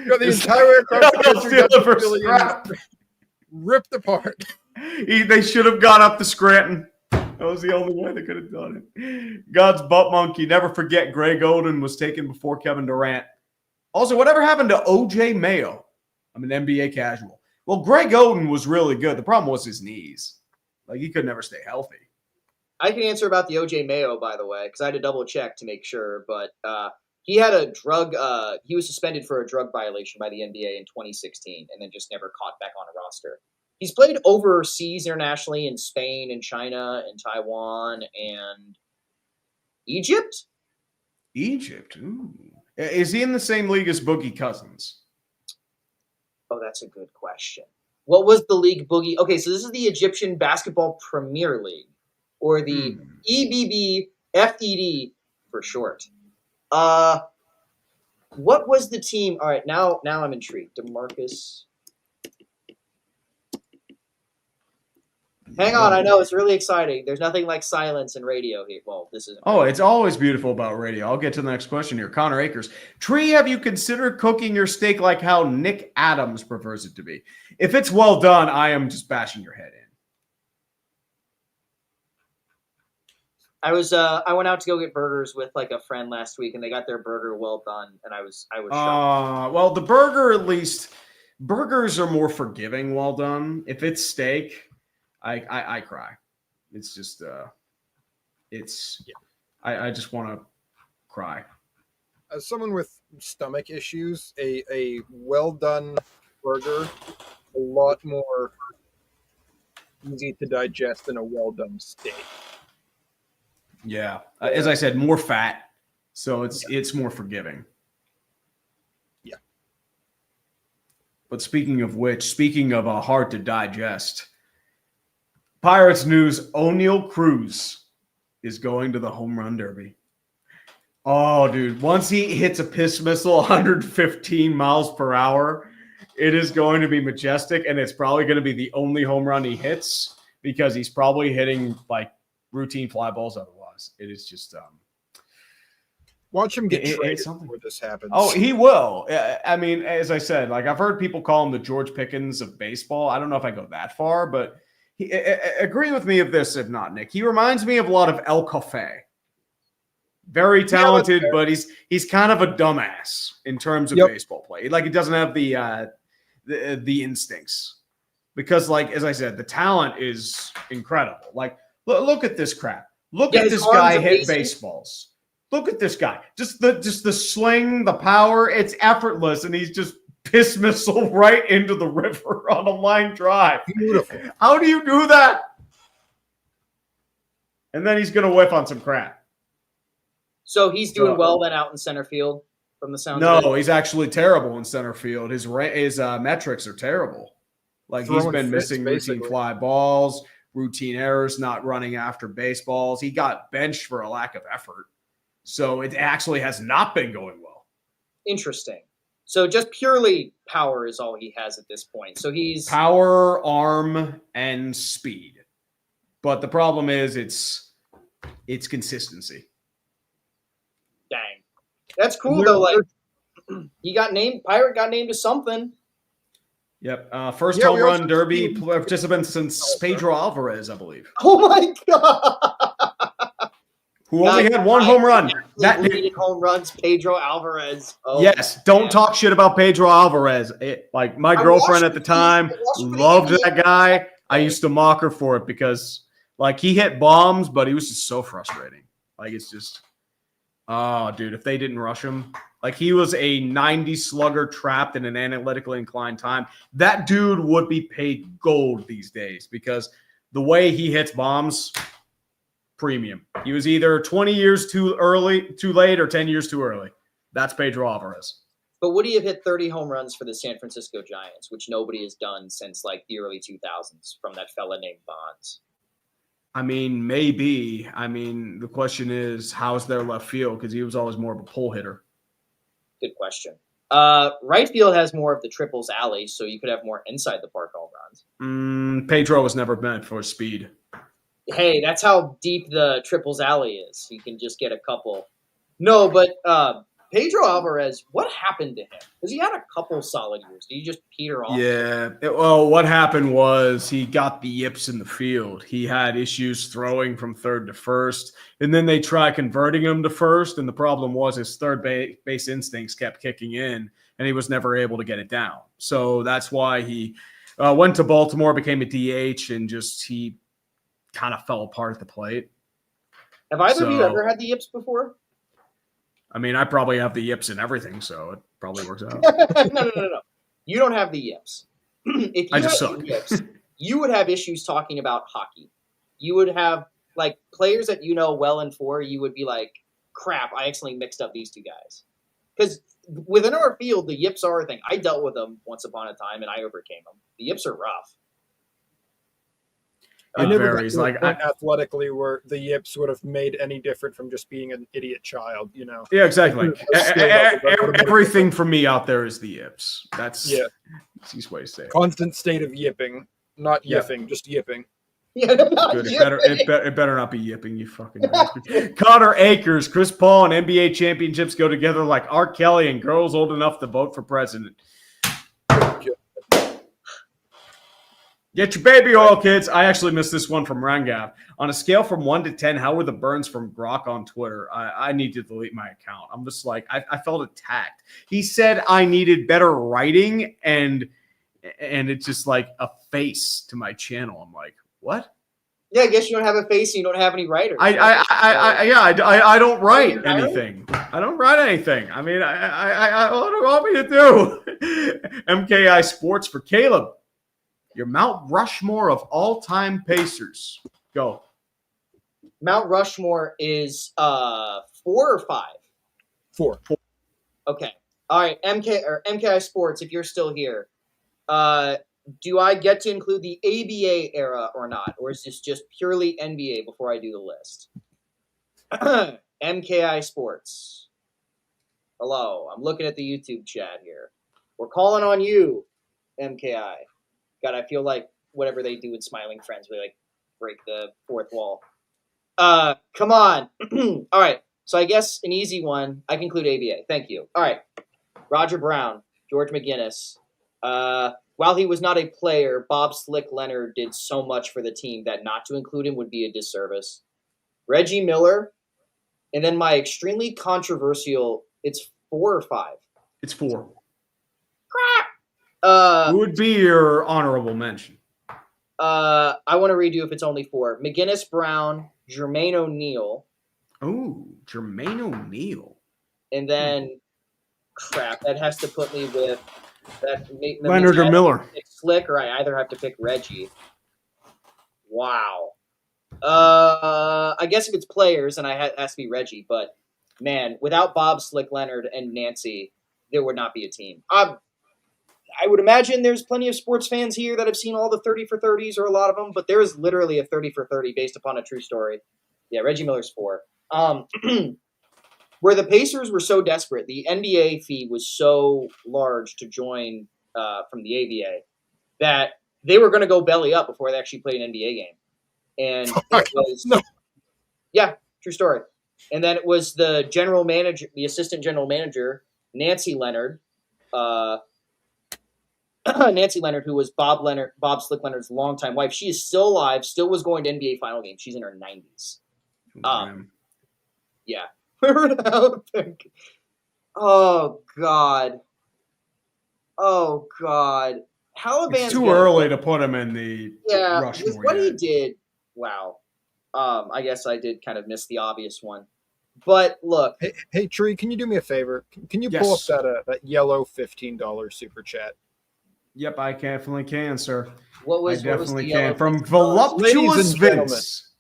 Got the entire way across the They'll country, steal got it for to Philly, and scrap. ripped apart. They should have gone up to Scranton. That was the only way they could have done it. God's butt monkey. Never forget Greg Oden was taken before Kevin Durant. Also, whatever happened to OJ Mayo? I'm an NBA casual. Well, Greg Oden was really good. The problem was his knees. Like, he could never stay healthy. I can answer about the OJ Mayo, by the way, because I had to double check to make sure. But he had a drug. He was suspended for a drug violation by the NBA in 2016, and then just never caught back on a roster. He's played overseas internationally in Spain and China and Taiwan and Egypt. Egypt. Ooh. Is he in the same league as Boogie Cousins? Oh, that's a good question. What was the league Boogie? Okay, so this is the Egyptian Basketball Premier League, or the EBBFED for short. What was the team? All right, now I'm intrigued. DeMarcus. Hang on, I know it's really exciting. There's nothing like silence in radio here. Well, this is. Oh, it's always beautiful about radio. I'll get to the next question here. Connor Akers. Tree, have you considered cooking your steak like how Nick Adams prefers it to be? If it's well done, I am just bashing your head in. I went out to go get burgers with like a friend last week, and they got their burger well done, and I was shocked. Well, the burger, at least, burgers are more forgiving well done. If it's steak, I cry. It's just I just want to cry. As someone with stomach issues, a well done burger a lot more easy to digest than a well done steak. Yeah, as I said, more fat, so it's more forgiving. Yeah. But speaking of which, speaking of hard to digest, Pirates news: O'Neal Cruz is going to the home run derby. Oh, dude! Once he hits a piss missile 115 miles per hour, it is going to be majestic, and it's probably going to be the only home run he hits because he's probably hitting like routine fly balls otherwise. It is just watch him get traded it's something. before this happens. Oh, he will. I mean, as I said, like I've heard people call him the George Pickens of baseball. I don't know if I go that far, but agree with me of this, if not, Nick. He reminds me of a lot of El Cafe. Very talented, but he's kind of a dumbass in terms of baseball play. Like he doesn't have the instincts. Because, like as I said, the talent is incredible. Like look at this crap. Look at this guy hit baseballs. Look at this guy. Just the sling, the power. It's effortless, and he's just piss missile right into the river on a line drive. Beautiful. How do you do that? And then he's gonna whiff on some crap. So he's doing well then out in center field from the sound. No, he's actually terrible in center field. His metrics are terrible. Like he's been missing routine fly balls, routine errors, not running after baseballs. He got benched for a lack of effort. So it actually has not been going well. Interesting. So just purely power is all he has at this point. So he's power, arm, and speed. But the problem is it's consistency. Dang. That's cool though. Like he got named, Pirate got named to something. Yep. First home run derby participant since Pedro Alvarez, I believe. Oh my god. Who only had one home run. That leading home runs, Pedro Alvarez. Oh, yes, don't talk shit about Pedro Alvarez. Like my girlfriend at the time loved that guy. I used to mock her for it because like he hit bombs, but he was just so frustrating. Like it's just Oh, dude, if they didn't rush him, like he was a 90 slugger trapped in an analytically inclined time, that dude would be paid gold these days because the way he hits bombs, premium. He was either 20 years too late, or 10 years too early. That's Pedro Alvarez. But would he have hit 30 home runs for the San Francisco Giants, which nobody has done since like the early 2000s from that fella named Bonds? I mean, maybe. I mean, the question is, how's their left field? Because he was always more of a pull hitter. Good question. Right field has more of the triples alley, so you could have more inside the park home runs. Pedro was never meant for speed. Hey, that's how deep the triples alley is. You can just get a couple. No, but Pedro Alvarez, what happened to him? Because he had a couple solid years. Did he just peter off? Yeah. Well, what happened was he got the yips in the field. He had issues throwing from third to first, and then they tried converting him to first, and the problem was his third base instincts kept kicking in, and he was never able to get it down. So that's why he went to Baltimore, became a DH, and he kind of fell apart at the plate. Have either of you ever had the yips before? I mean, I probably have the yips and everything, so it probably works out. No. You don't have the yips. If you I just had suck. the yips, you would have issues talking about hockey. You would have, like, players that you know well and for, you would be like, crap, I accidentally mixed up these two guys. Because within our field, the yips are a thing. I dealt with them once upon a time, and I overcame them. The yips are rough. I never varies. got athletically where the yips would have made any different from just being an idiot child, you know? Yeah, exactly. Everything for me out there is the yips. That's the easiest way to say it. Constant state of yipping, not yipping, just yipping. Yeah, Good. It better not be yipping, you fucking bastard. Connor Akers, Chris Paul, and NBA championships go together like R. Kelly and girls old enough to vote for president. Get your baby oil, kids. I actually missed this one from Rangav. On a scale from 1 to 10, how were the burns from Grok on Twitter? I need to delete my account. I'm just like, I felt attacked. He said I needed better writing, and it's just like a face to my channel. I'm like, what? Yeah, I guess you don't have a face and you don't have any writers. I don't write anything. I don't write anything. I mean, what do you want me to do? MKI Sports for Caleb. Your Mount Rushmore of all-time Pacers. Go. Mount Rushmore is 4 or 5? 4. Okay. All right. MKI Sports, if you're still here, do I get to include the ABA era or not? Or is this just purely NBA before I do the list? MKI Sports. Hello. I'm looking at the YouTube chat here. We're calling on you, MKI. God, I feel like whatever they do with Smiling Friends, we like break the fourth wall. Come on. All right. So I guess an easy one. I can include ABA. Thank you. All right. Roger Brown, George McGinnis. While he was not a player, Bob Slick Leonard did so much for the team that not to include him would be a disservice. Reggie Miller. And then my extremely controversial, it's 4 or 5? It's 4. Crap. Who would be your honorable mention? I want to read you if it's only 4. McGinnis Brown, Jermaine O'Neal. Oh, Jermaine O'Neal. And then, crap, that has to put me with that. Leonard or Miller. Slick, or I either have to pick Reggie. Wow. I guess if it's players, then it has to be Reggie. But, man, without Bob, Slick Leonard, and Nancy, there would not be a team. I would imagine there's plenty of sports fans here that have seen all the 30 for 30s, or a lot of them, but there is literally a 30 for 30 based upon a true story. Yeah, Reggie Miller's 4. Where the Pacers were so desperate, the NBA fee was so large to join from the ABA that they were going to go belly up before they actually played an NBA game. And it was, yeah, true story. And then it was the general manager, the assistant general manager, Nancy Leonard, who was Bob Slick Leonard's longtime wife. She is still alive, still was going to NBA final games. She's in her 90s. Yeah. Oh, God. Halavan's it's too early to put him in the Rushmore. With what yet. he did, wow. I guess I did kind of miss the obvious one. But look, Hey, Tree, can you do me a favor? Can you pull up Yes. that yellow $15 super chat? Yep, I definitely can, sir. what was I what was the definitely yellow can. From $15? voluptuous Vince.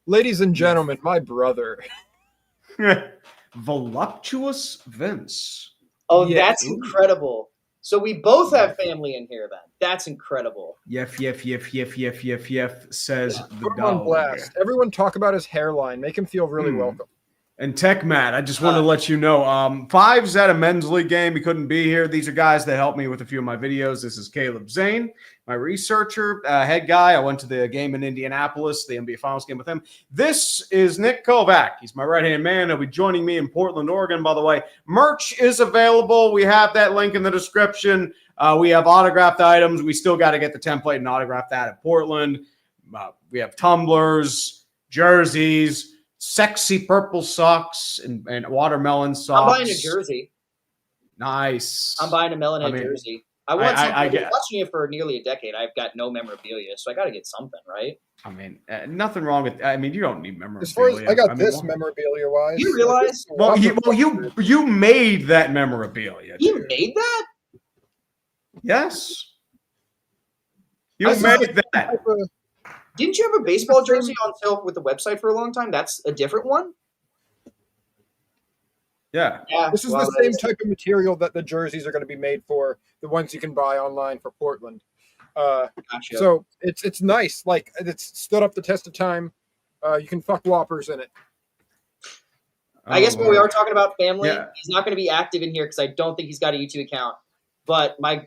Ladies and gentlemen, my brother. Voluptuous Vince. Oh, Yes. that's incredible. So we both have family in here then. That's incredible. Yef, says the Put him on dog. blast. Everyone talk about his hairline. Make him feel really welcome. And Tech Matt, I just wanted to let you know, Five's at a men's league game. He couldn't be here. These are guys that helped me with a few of my videos. This is Caleb Zane, my researcher, head guy. I went to the game in Indianapolis, the NBA Finals game with him. This is Nick Kovac. He's my right-hand man. He'll be joining me in Portland, Oregon, by the way. Merch is available. We have that link in the description. We have autographed items. We still got to get the template and autograph that at Portland. We have tumblers, jerseys, sexy purple socks and watermelon socks. I'm buying a jersey. Nice. I'm buying a Melonhead jersey. I've been watching it for nearly a decade. I've got no memorabilia, so I got to get something, right? I mean, nothing wrong with. I mean, you don't need memorabilia. As far as I got this memorabilia wise, you realize? Well, you made that memorabilia. You made that? Yes. You made that. Didn't you have a baseball jersey on sale with the website for a long time? That's a different one? Yeah. This is the same type of material that the jerseys are going to be made for, the ones you can buy online for Portland. Gotcha. So it's nice. Like, it's stood up the test of time. You can fuck whoppers in it. I guess when we are talking about family, Yeah. he's not going to be active in here because I don't think he's got a YouTube account. But my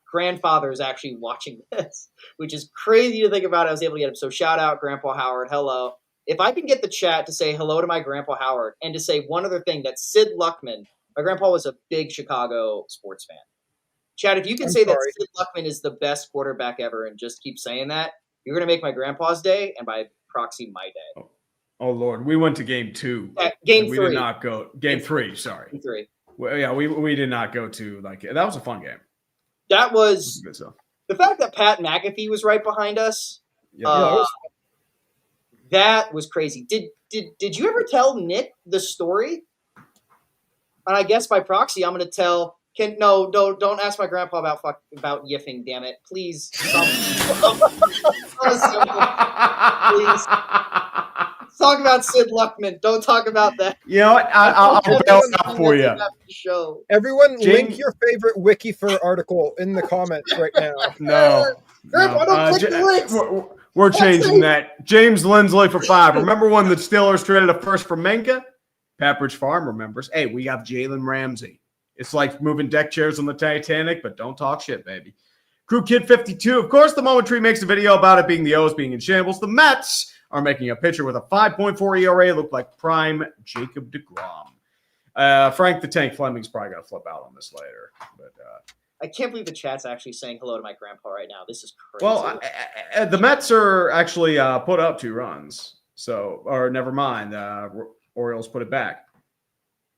grandfather is actually watching this, which is crazy to think about. I was able to get him. So shout out Grandpa Howard. Hello. If I can get the chat to say hello to my Grandpa Howard and to say one other thing, that Sid Luckman, my grandpa was a big Chicago sports fan. Chad, if you can say that Sid Luckman is the best quarterback ever and just keep saying that, you're going to make my grandpa's day and by proxy my day. Oh Lord, we went to game 2. Game 3. We did not go. Game 3, sorry. Game 3. Well, yeah, we did not go to that was a fun game. That was good stuff. The fact that Pat McAfee was right behind us. Yeah. That was crazy. Did you ever tell Nick the story? And I guess by proxy, I'm going to tell. Don't ask my grandpa about yiffing. Damn it, please. Please. Talk about Sid Luckman. Don't talk about that. You know what? I'll bail it out for you. Everyone, link your favorite WikiFur article in the comments right now. No. Grandpa, don't click the links. We're changing that. James Lindsley for 5. Remember when the Steelers traded a first for Menka? Pepperidge Farm remembers. Hey, we have Jalen Ramsey. It's like moving deck chairs on the Titanic, but don't talk shit, baby. Crew Kid 52. Of course, the moment Tree makes a video about it being the O's being in shambles, the Mets are making a pitcher with a 5.4 ERA look like prime Jacob deGrom. Frank the Tank Fleming's probably going to flip out on this later. But I can't believe the chat's actually saying hello to my grandpa right now. This is crazy. Well, the Mets are actually put up 2 runs. So, or never mind. Orioles put it back.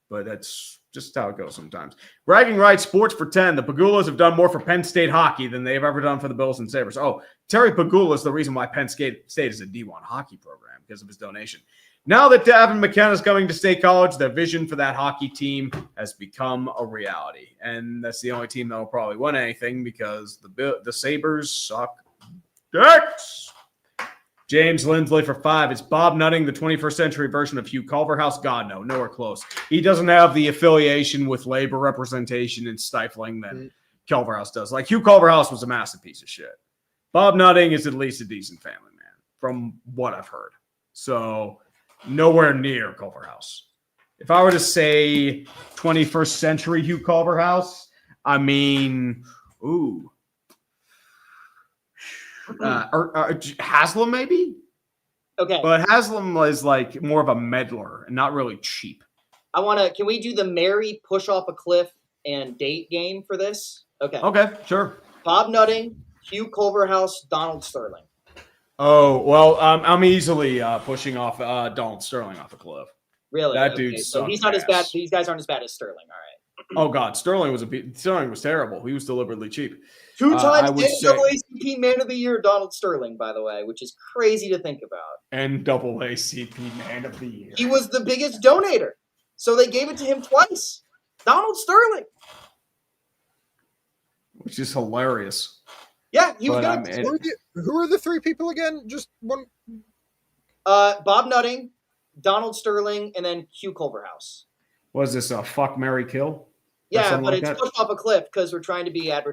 But that's just how it goes sometimes. Bragging rights, sports for 10. The Pagulas have done more for Penn State hockey than they've ever done for the Bills and Sabres. Oh, Terry Pagula is the reason why Penn State is a D1 hockey program because of his donation. Now that Davin McKenna is coming to State College, the vision for that hockey team has become a reality. And that's the only team that will probably win anything because the Sabres suck dicks. James Lindsley for 5. Is Bob Nutting the 21st century version of Hugh Culverhouse? God, no, nowhere close. He doesn't have the affiliation with labor representation and stifling that Culverhouse does. Like, Hugh Culverhouse was a massive piece of shit. Bob Nutting is at least a decent family man, from what I've heard. So, nowhere near Culverhouse. If I were to say 21st century Hugh Culverhouse, I mean, ooh. Haslam maybe, okay, but Haslam is like more of a meddler and not really cheap. Can we do the marry, push off a cliff, and date game for this? Okay, Sure. Bob Nutting, Hugh Culverhouse, Donald Sterling. Oh well, I'm easily pushing off Donald Sterling off a cliff. Really? That dude's so he's not as bad. These guys aren't as bad as Sterling. All right. Oh God, Sterling was terrible. He was deliberately cheap. Two-time I would say NAACP Man of the Year, Donald Sterling, by the way, which is crazy to think about. NAACP Man of the Year. He was the biggest donator, so they gave it to him twice. Donald Sterling. Which is hilarious. Yeah, he was But, going to. Who are the three people again? Just one. Bob Nutting, Donald Sterling, and then Hugh Culverhouse. Was this a fuck, marry, kill? Yeah, but like it's pushed off a cliff because we're trying to be ad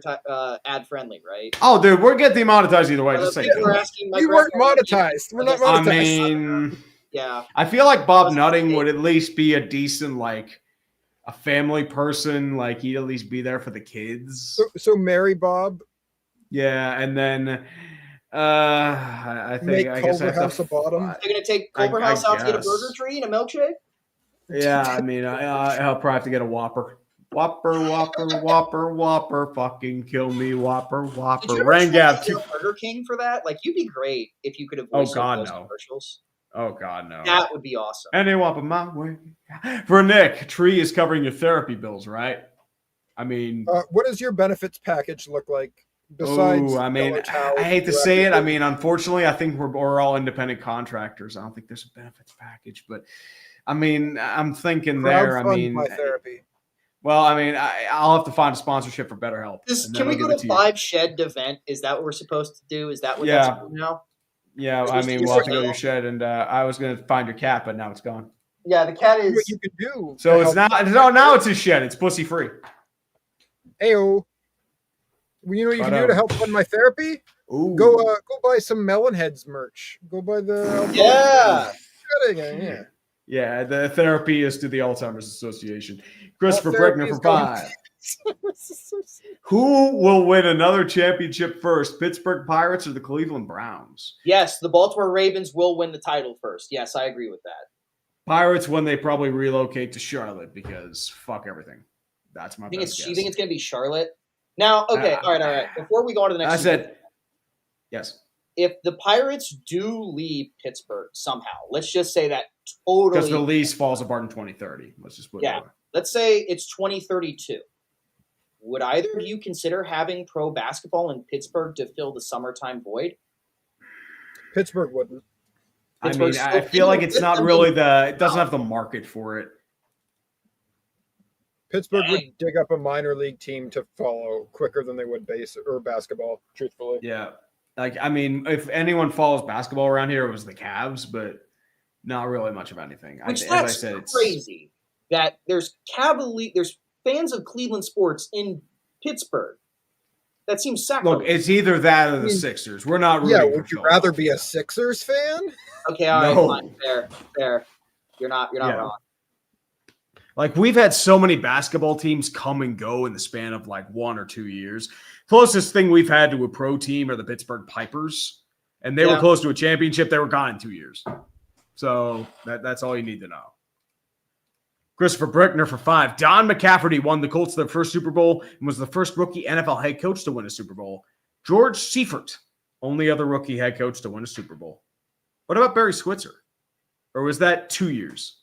friendly, right? Oh, dude, we're getting demonetized either way. Just say People are it. asking my We weren't grandpa- monetized. We're not I I monetized. mean, Yeah. I feel like Bob Nutting would at least be a decent, like, a family person. Like, he'd at least be there for the kids. So Mary Bob. Yeah, and then I think Make I guess I have Culverhouse to a bottom. They're going to take I Culverhouse out to get a guess. burger tree and a milkshake? Yeah, I mean, I'll probably have to get a Whopper. Whopper, Whopper, Whopper, Whopper, fucking kill me, Whopper, Did you Whopper. ever Rangab, try Burger King for that? Like, you'd be great if you could have Oh, voiced God, those no. commercials. Oh, God, no. That would be awesome. Any Whopper my way. For Nick, Tree is covering your therapy bills, right? I mean, What does your benefits package look like? Besides, I mean, yellow towels, I hate to you say have it. I mean, unfortunately, I think we're all independent contractors. I don't think there's a benefits package, but I mean, I'm thinking there. I crowdfund mean, my therapy. well, I mean, I'll have to find a sponsorship for BetterHelp. and then Can we I'll go give it to you. 5 Shed to vent? Is that what we're supposed to do? Is that what Yeah. that's for now? Yeah, I mean, we'll have to go to your shed, and I was going to find your cat, but now it's gone. Yeah, the cat What is. you could do? So to it's help- not. No, now it's his shed. It's pussy free. Ayo. Well, you know what you But, can do to help fund my therapy? Ooh. Go buy some Melonheads merch. Go buy the Yeah. yeah. Yeah, the therapy is to the Alzheimer's Association. Christopher therapy Breckner is for going- 5. Who will win another championship first, Pittsburgh Pirates or the Cleveland Browns? Yes, the Baltimore Ravens will win the title first. Yes, I agree with that. Pirates when they probably relocate to Charlotte because fuck everything. That's my You think best guess. you think it's going to be Charlotte? Now, okay, all right. Before we go on to the next, I said yes. if the Pirates do leave Pittsburgh somehow, let's just say that totally. Because the lease falls apart in 2030. Let's just put it Yeah. that way. Let's say it's 2032. Would either of you consider having pro basketball in Pittsburgh to fill the summertime void? Pittsburgh wouldn't. I mean, Pittsburgh's I still feel like it's dealing not with really them. it doesn't have the market for it. Pittsburgh Dang. would dig up a minor league team to follow quicker than they would base or basketball, truthfully. Yeah. Like, I mean, if anyone follows basketball around here, it was the Cavs, but not really much of anything. Which as that's I said, it's crazy that there's fans of Cleveland sports in Pittsburgh. That seems Look, sacrilege. it's either that or the I mean, Sixers. We're not Yeah, rooting for would you rather be Philadelphia. a Sixers fan? Okay, all right, No. fine, fair. You're not Yeah. wrong. Like, we've had so many basketball teams come and go in the span of like 1 or 2 years. Closest thing we've had to a pro team are the Pittsburgh Pipers, and they were Yeah. close to a championship. They were gone in 2 years. So that's all you need to know. Christopher Brickner for 5. Don McCafferty won the Colts their first Super Bowl and was the first rookie NFL head coach to win a Super Bowl. George Seifert, only other rookie head coach to win a Super Bowl. What about Barry Switzer? Or was that 2 years?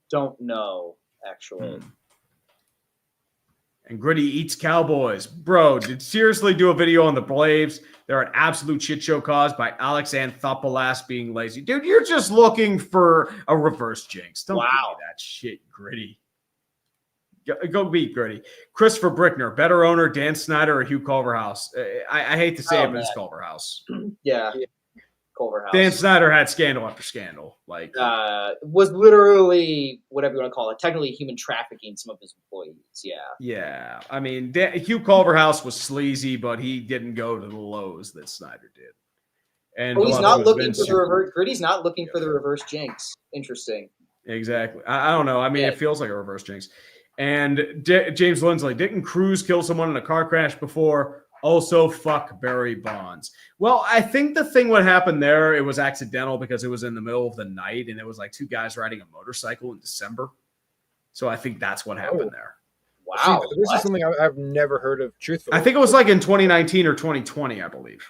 Don't know, actually. And Gritty eats Cowboys. Bro, did seriously do a video on the Braves? They're an absolute shit show caused by Alex Anthopoulos being lazy. Dude, you're just looking for a reverse jinx. Don't give Wow. me that shit, Gritty. Go beat Gritty. Christopher Brickner, better owner, Dan Snyder or Hugh Culverhouse? I hate to say it, but it's Culverhouse. Yeah, Culverhouse. Dan Snyder had scandal after scandal. Like, was literally whatever you want to call it, technically human trafficking some of his employees. Yeah. yeah. I mean, Hugh Culverhouse was sleazy, but he didn't go to the lows that Snyder did. And He's Bluff not was looking Vince for the Super- reverse. Gritty's not looking for the reverse jinx. Interesting. Exactly. I don't know. I mean, Yeah. it feels like a reverse jinx. And James Lindsley, didn't Cruz kill someone in a car crash before? Also, fuck Barry Bonds. Well, I think the thing what happened there, it was accidental because it was in the middle of the night and it was like 2 guys riding a motorcycle in December. So I think that's what happened there. Wow. See, this is something I've never heard of, truthfully. I think it was like in 2019 or 2020, I believe.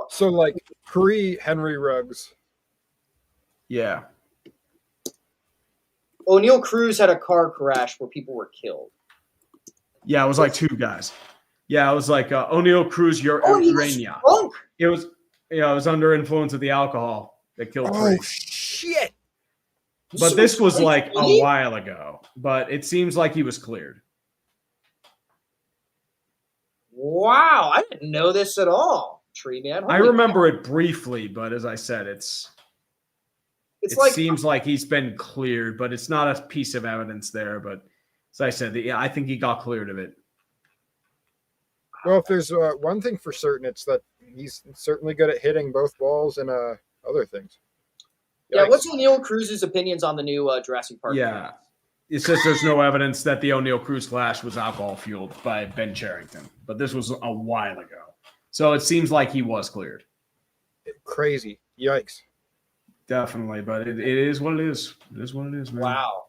So, like, pre-Henry Ruggs. Yeah. O'Neill Cruz had a car crash where people were killed. Yeah, it was like 2 guys. Yeah, it was like O'Neill Cruz, He was Urania. drunk. It was, it was under influence of the alcohol that killed Oh 3. shit! But this was like a 2020? while ago. But it seems like he was cleared. Wow, I didn't know this at all. Tree man. I Holy remember it briefly, but as I said, it like seems like he's been cleared, but it's not a piece of evidence there. But as I said, I think he got cleared of it. Well, if there's one thing for certain, it's that he's certainly good at hitting both balls and other things. Yeah, Yikes. what's O'Neill Cruz's opinions on the new Jurassic Park? Yeah. It says there's no evidence that the O'Neill Cruz clash was alcohol fueled by Ben Charrington, but this was a while ago. So it seems like he was cleared. Crazy. Yikes. Definitely, but it is what it is. It is what it is, man. Wow.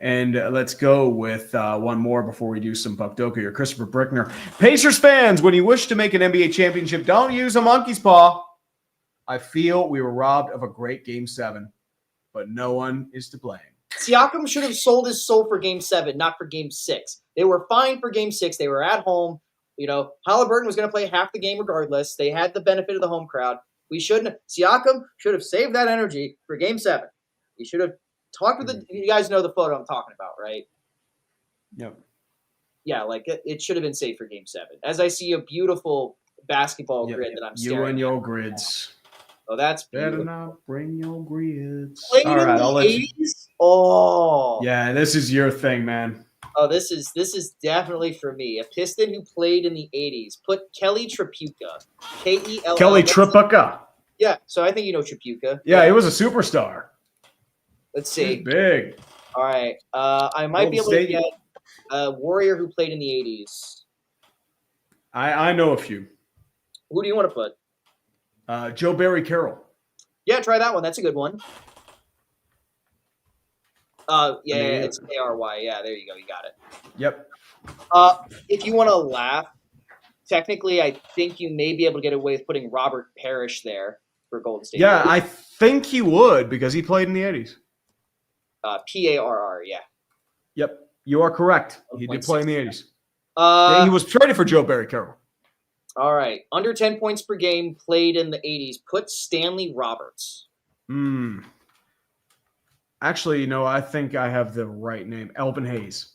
And let's go with one more before we do some Puckdoku here. Christopher Brickner. Pacers fans, when you wish to make an NBA championship, don't use a monkey's paw. I feel we were robbed of a great Game 7, but no one is to blame. Siakam should have sold his soul for Game 7, not for Game 6. They were fine for Game 6. They were at home. Halliburton was going to play half the game regardless. They had the benefit of the home crowd. Siakam should have saved that energy for Game 7. He should have talked with you guys know the photo I'm talking about, right? Yep. Yeah, like it should have been saved for Game 7. As I see a beautiful basketball grid that I'm staring You and your at. grids. Oh, that's Better beautiful. not bring your grids. Played All in right, the I'll let you. 80s? Oh. Yeah, this is your thing, man. Oh, this is definitely for me. A Piston who played in the 80s. Put Kelly Tripucka. Kell. Kelly Tripucka. Yeah, so I think you know Tripucka. Yeah, he was a superstar. Let's He's see. big. All right. I might be able Golden to get a Warrior who played in the 80s. I know a few. Who do you want to put? Joe Barry Carroll. Yeah, try that one. That's a good one. It's K-R-Y. Yeah, there you go. You got it. Yep. If you want to laugh, technically, I think you may be able to get away with putting Robert Parrish there for Golden State. Yeah, I think he would because he played in the 80s. Parr, yeah. Yep, you are correct. He did play in the 80s. He was traded for Joe Barry Carroll. All right. Under 10 points per game, played in the 80s. Put Stanley Roberts. Actually, I think I have the right name. Elvin Hayes.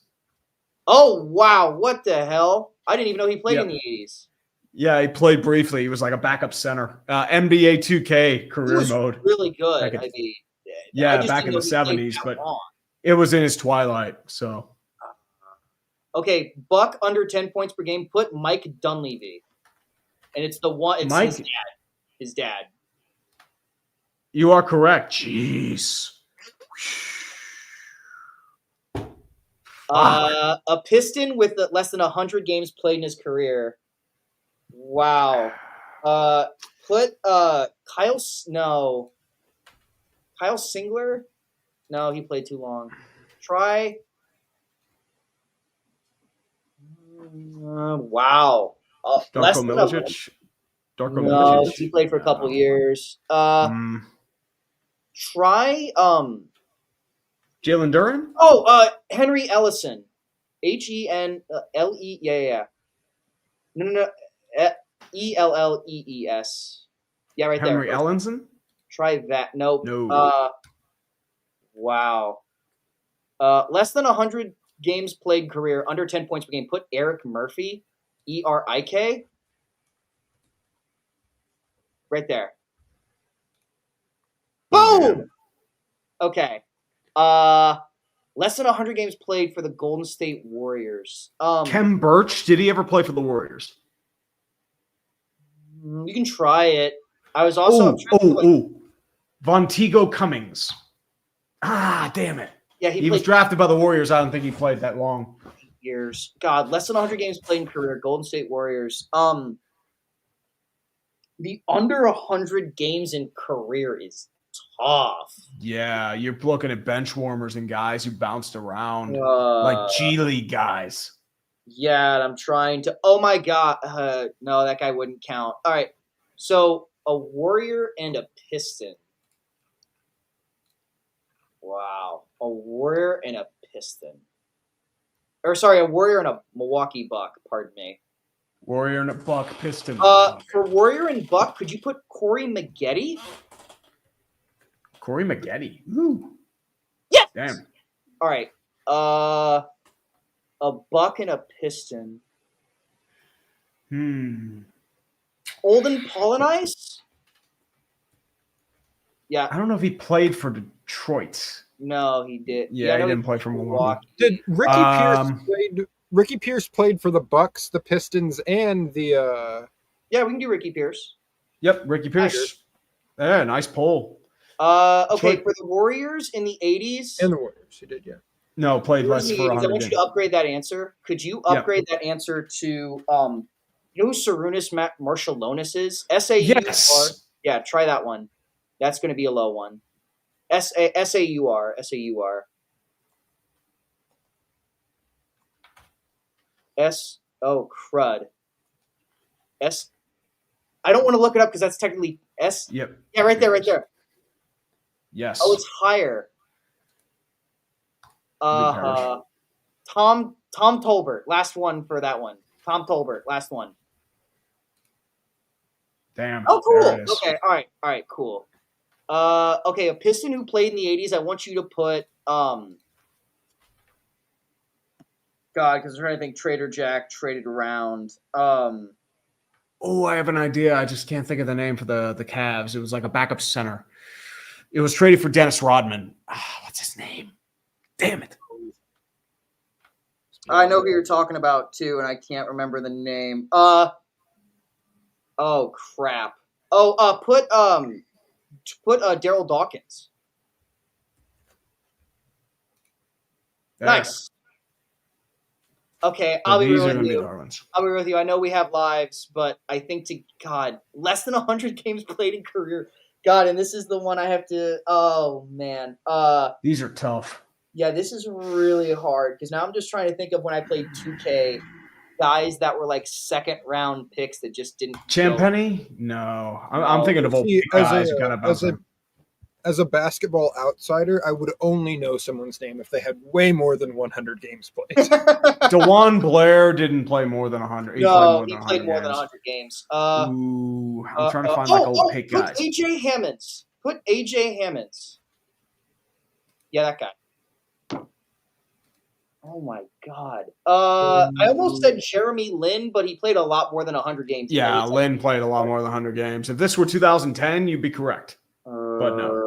Oh, wow. What the hell? I didn't even know he played in the 80s. Yeah, he played briefly. He was like a backup center. NBA 2K career mode. Really good. Back in the 70s, but it was in his twilight. So, okay, Buck under 10 points per game. Put Mike Dunleavy, and it's the one. It's Mike, his dad. His dad. You are correct. Jeez. A Piston with less than 100 games played in his career. Wow. Put Kyle Singler? No, he played too long. Try. Wow. Darko Milicic. No, he played for a couple years. Try Jalen Duren? Henry Ellison. Henle. Yeah. No. Ellees. Yeah, right there. Henry Ellenson? Try that. Nope. No. Wow. Less than 100 games played career, under 10 points per game. Put Eric Murphy. Erik. Right there. Boom! Okay. Less than 100 games played for the Golden State Warriors. Kem Birch, did he ever play for the Warriors? You can try it. I was also Vonteego Cummings. Damn it. Yeah, he was drafted by the Warriors. I don't think he played that long. Years. God, less than 100 games played in career. Golden State Warriors. The under 100 games in career is tough. Yeah, you're looking at bench warmers and guys who bounced around like G League guys. Yeah, I'm trying to. Oh my God, no, that guy wouldn't count. All right, so a Warrior and a Piston. Wow. A Warrior and a Piston. Or sorry, a Warrior and a Milwaukee Buck. Pardon me. Warrior and a Buck, Piston. For Warrior and Buck, could you put Corey Maggette? Corey Maggette. Ooh. Yes. Damn. All right. A Buck and a Piston. Olden Polynice? Yeah. I don't know if he played for Detroit. No, he did. Yeah, he didn't play for Milwaukee. Did Ricky Pierce played for the Bucks, the Pistons, and the Yeah, we can do Ricky Pierce. Yep, Ricky Pierce. Yeah, nice poll. Okay, for the Warriors in the 80s. and the Warriors. He did, yeah. No, played less for 100 I want you to upgrade that answer. Could you upgrade that answer to you know who Sarunas Marshallonis is? SAUR. Yes. Yeah, try that one. That's going to be a low one. SAUR. Oh crud. I don't want to look it up because that's technically S. Yep. Yeah, right there. Yes. Oh, it's higher. Tom Tolbert, last one for that one. Tom Tolbert, last one. Damn. Oh, cool. There it is. Okay, all right, cool. Okay, a Piston who played in the 80s. I want you to put God, because I'm trying to think. Trader Jack traded around. Oh, I have an idea. I just can't think of the name for the Cavs. It was like a backup center. It was traded for Dennis Rodman. What's his name? Damn it. I know who you're talking about too, and I can't remember the name. Oh crap. Oh, put Daryl Dawkins. There. Nice. Okay, I'll be These real are with going to be you. the hard ones. I'll be real with you. I know we have lives, but I think less than 100 games played in career. God, and this is the one I have to. Oh man. These are tough. Yeah, this is really hard because now I'm just trying to think of when I played 2K, guys that were like second round picks that just didn't. Champagny? No. I'm thinking of old See, guys who kind of bounced as a basketball outsider, I would only know someone's name if they had way more than 100 games played. DeJuan Blair didn't play more than 100. He played more than 100 games. Ooh, I'm trying to find like old pick guys. Put AJ Hammonds. Put AJ Hammonds. Yeah, that guy. Oh my God. I almost said Jeremy Lin, but he played a lot more than 100 games. Yeah, Lin played a lot more than 100 games. If this were 2010, you'd be correct. But no.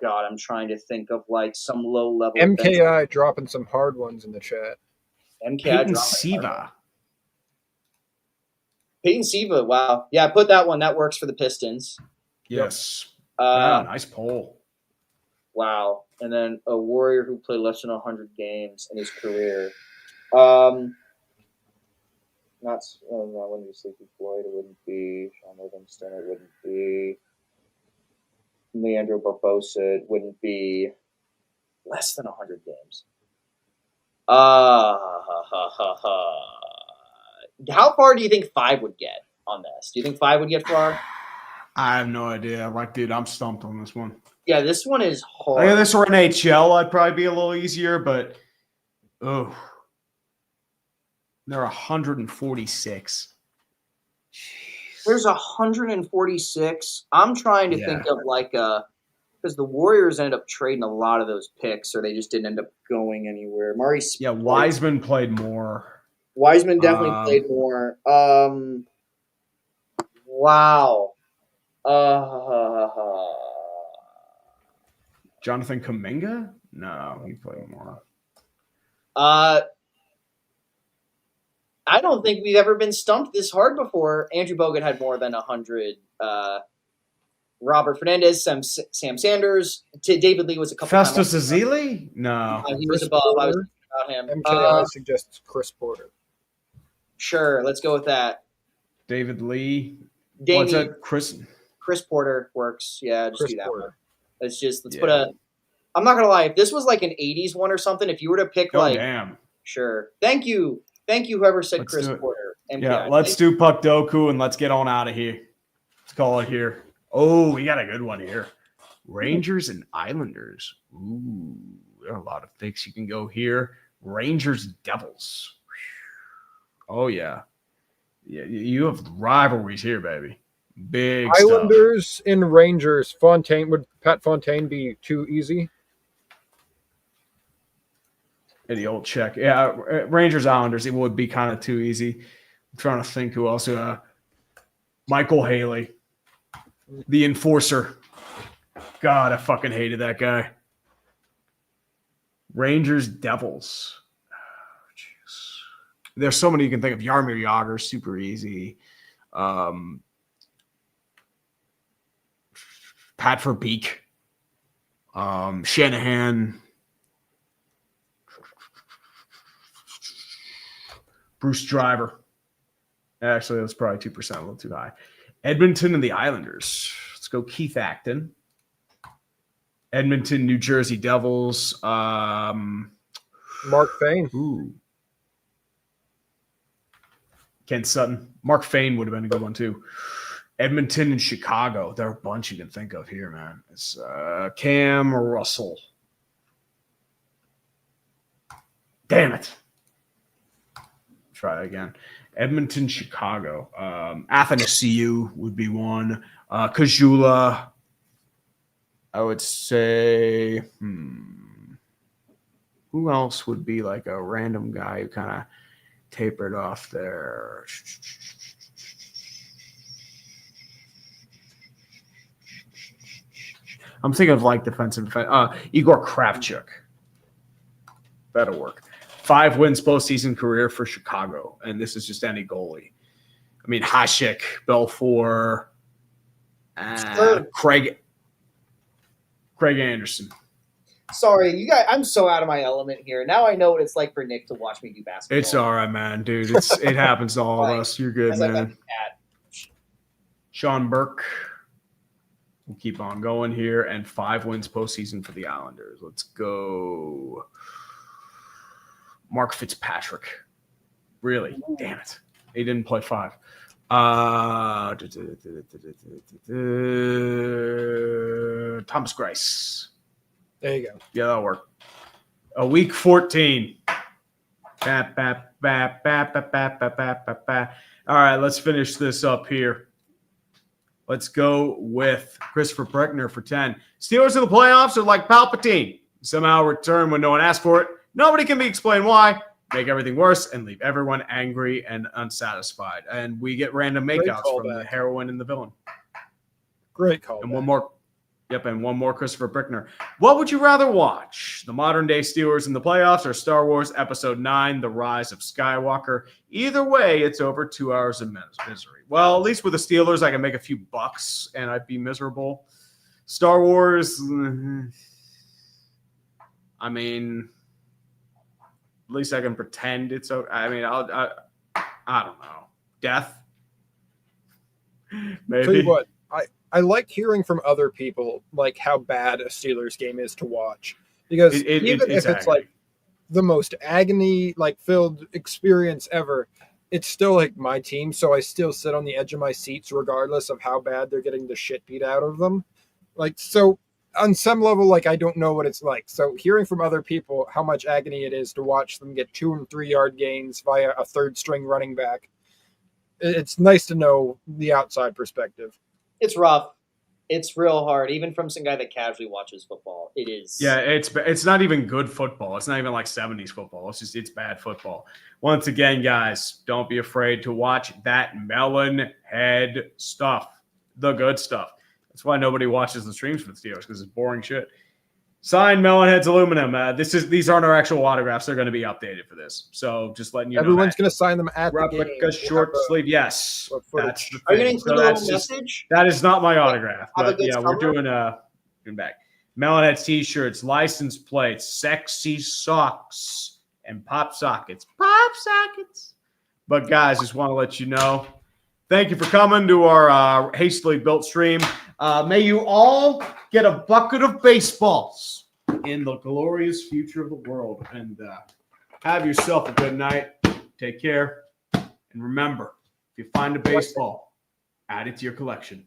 God, I'm trying to think of like some low level. MKI dropping some hard ones in the chat. Peyton Siva. Peyton Siva, wow. Yeah, put that one. That works for the Pistons. Yes. Nice poll. Wow. And then a Warrior who played less than 100 games in his career. No, it wouldn't be Sleepy Floyd. It wouldn't be Sean Livingston. It wouldn't be Leandro Barbosa. It wouldn't be less than 100 games. How far do you think 5 would get on this? Do you think 5 would get far? I have no idea. Like, dude, I'm stumped on this one. Yeah, this one is hard. Like, if this were NHL, I'd probably be a little easier, but they're 146. Jeez. There's 146. I'm trying to think of like because the Warriors ended up trading a lot of those picks, or they just didn't end up going anywhere. Wiseman played more. Wiseman definitely played more. Wow. Jonathan Kuminga? No, he played more. I don't think we've ever been stumped this hard before. Andrew Bogut had more than 100. Robert Fernandez, Sam Sanders, David Lee was a couple. Festus Ezeli? No, he was above. I was thinking about him. MKI suggests Chris Porter. Sure, let's go with that. David Lee. What's that? Chris Porter works. Yeah, just do that one. Let's put a. I'm not gonna lie. If this was like an '80s one or something, if you were to pick damn. Sure. Thank you, whoever said Chris Porter. MKI. Yeah, let's do Puckdoku and let's get on out of here. Let's call it here. Oh, we got a good one here. Rangers and Islanders. Ooh, a lot of things you can go here. Rangers Devils. Oh yeah. Yeah, you have rivalries here, baby. Big Islanders and Rangers. Fontaine, would Pat Fontaine be too easy? stuff. The old check. Yeah, Rangers Islanders. It would be kind of too easy. I'm trying to think who else. Michael Haley, the enforcer. God, I fucking hated that guy. Rangers Devils. There's so many you can think of. Jaromir Jagr, super easy. Pat Verbeek. Shanahan. Bruce Driver. Actually, that's probably 2%, a little too high. Edmonton and the Islanders. Let's go Keith Acton. Edmonton, New Jersey Devils. Mark Fane. Ooh. Ken Sutton. Mark Fane would have been a good one, too. Edmonton and Chicago. There are a bunch you can think of here, man. It's Cam Russell. Damn it. Try that again. Edmonton, Chicago. Athanasiou would be one. Kajula. I would say, who else would be like a random guy who kind of tapered off there? I'm thinking of like defensive. Igor Kravchuk. That'll work. 5 wins postseason career for Chicago, and this is just any goalie. I mean, Hasek, Belfour, Craig Anderson. Sorry, you guys. I'm so out of my element here. Now I know what it's like for Nick to watch me do basketball. It's all right, man, dude. It happens to all of us. You're good, man. Sean Burke. We'll keep on going here, and 5 wins postseason for the Islanders. Let's go. Mark Fitzpatrick. Really? Damn it. He didn't play 5. Thomas Grice. There you go. Yeah, that'll work. Week 14. All right, let's finish this up here. Let's go with Christopher Breckner for 10. Steelers in the playoffs are like Palpatine. Somehow return when no one asked for it. Nobody can be explained why. Make everything worse and leave everyone angry and unsatisfied. And we get random makeouts from the heroine and the villain. Great call. And one more. Yep, and one more Christopher Brickner. What would you rather watch? The modern-day Steelers in the playoffs or Star Wars Episode 9, The Rise of Skywalker? Either way, it's over 2 hours of misery. Well, at least with the Steelers, I can make a few bucks and I'd be miserable. Star Wars, I mean, at least I can pretend it's okay. I mean, I don't know. Death? Maybe. Tell you what, I like hearing from other people like how bad a Steelers game is to watch, because even if it's like the most agony like filled experience ever, it's still like my team, so I still sit on the edge of my seats regardless of how bad they're getting the shit beat out of them. Like, so on some level, like, I don't know what it's like. So hearing from other people how much agony it is to watch them get 2 and 3 yard gains via a third string running back, it's nice to know the outside perspective. It's rough. It's real hard, even from some guy that casually watches football. It is. Yeah, it's not even good football. It's not even like 70s football. It's bad football. Once again, guys, don't be afraid to watch that melon head stuff, the good stuff. That's why nobody watches the streams for the Steelers, because it's boring shit. Signed Melonheads Aluminum. These aren't our actual autographs. They're going to be updated for this. So just letting you know. Everyone's going to sign them at the game. Replica short sleeve. Yes. That's the Are you going to include a little message? That is not my autograph. But yeah, we're doing back. Melonheads t-shirts, license plates, sexy socks, and pop sockets. Pop sockets. But guys, just want to let you know, thank you for coming to our hastily built stream. May you all get a bucket of baseballs in the glorious future of the world. And have yourself a good night. Take care. And remember, if you find a baseball, add it to your collection.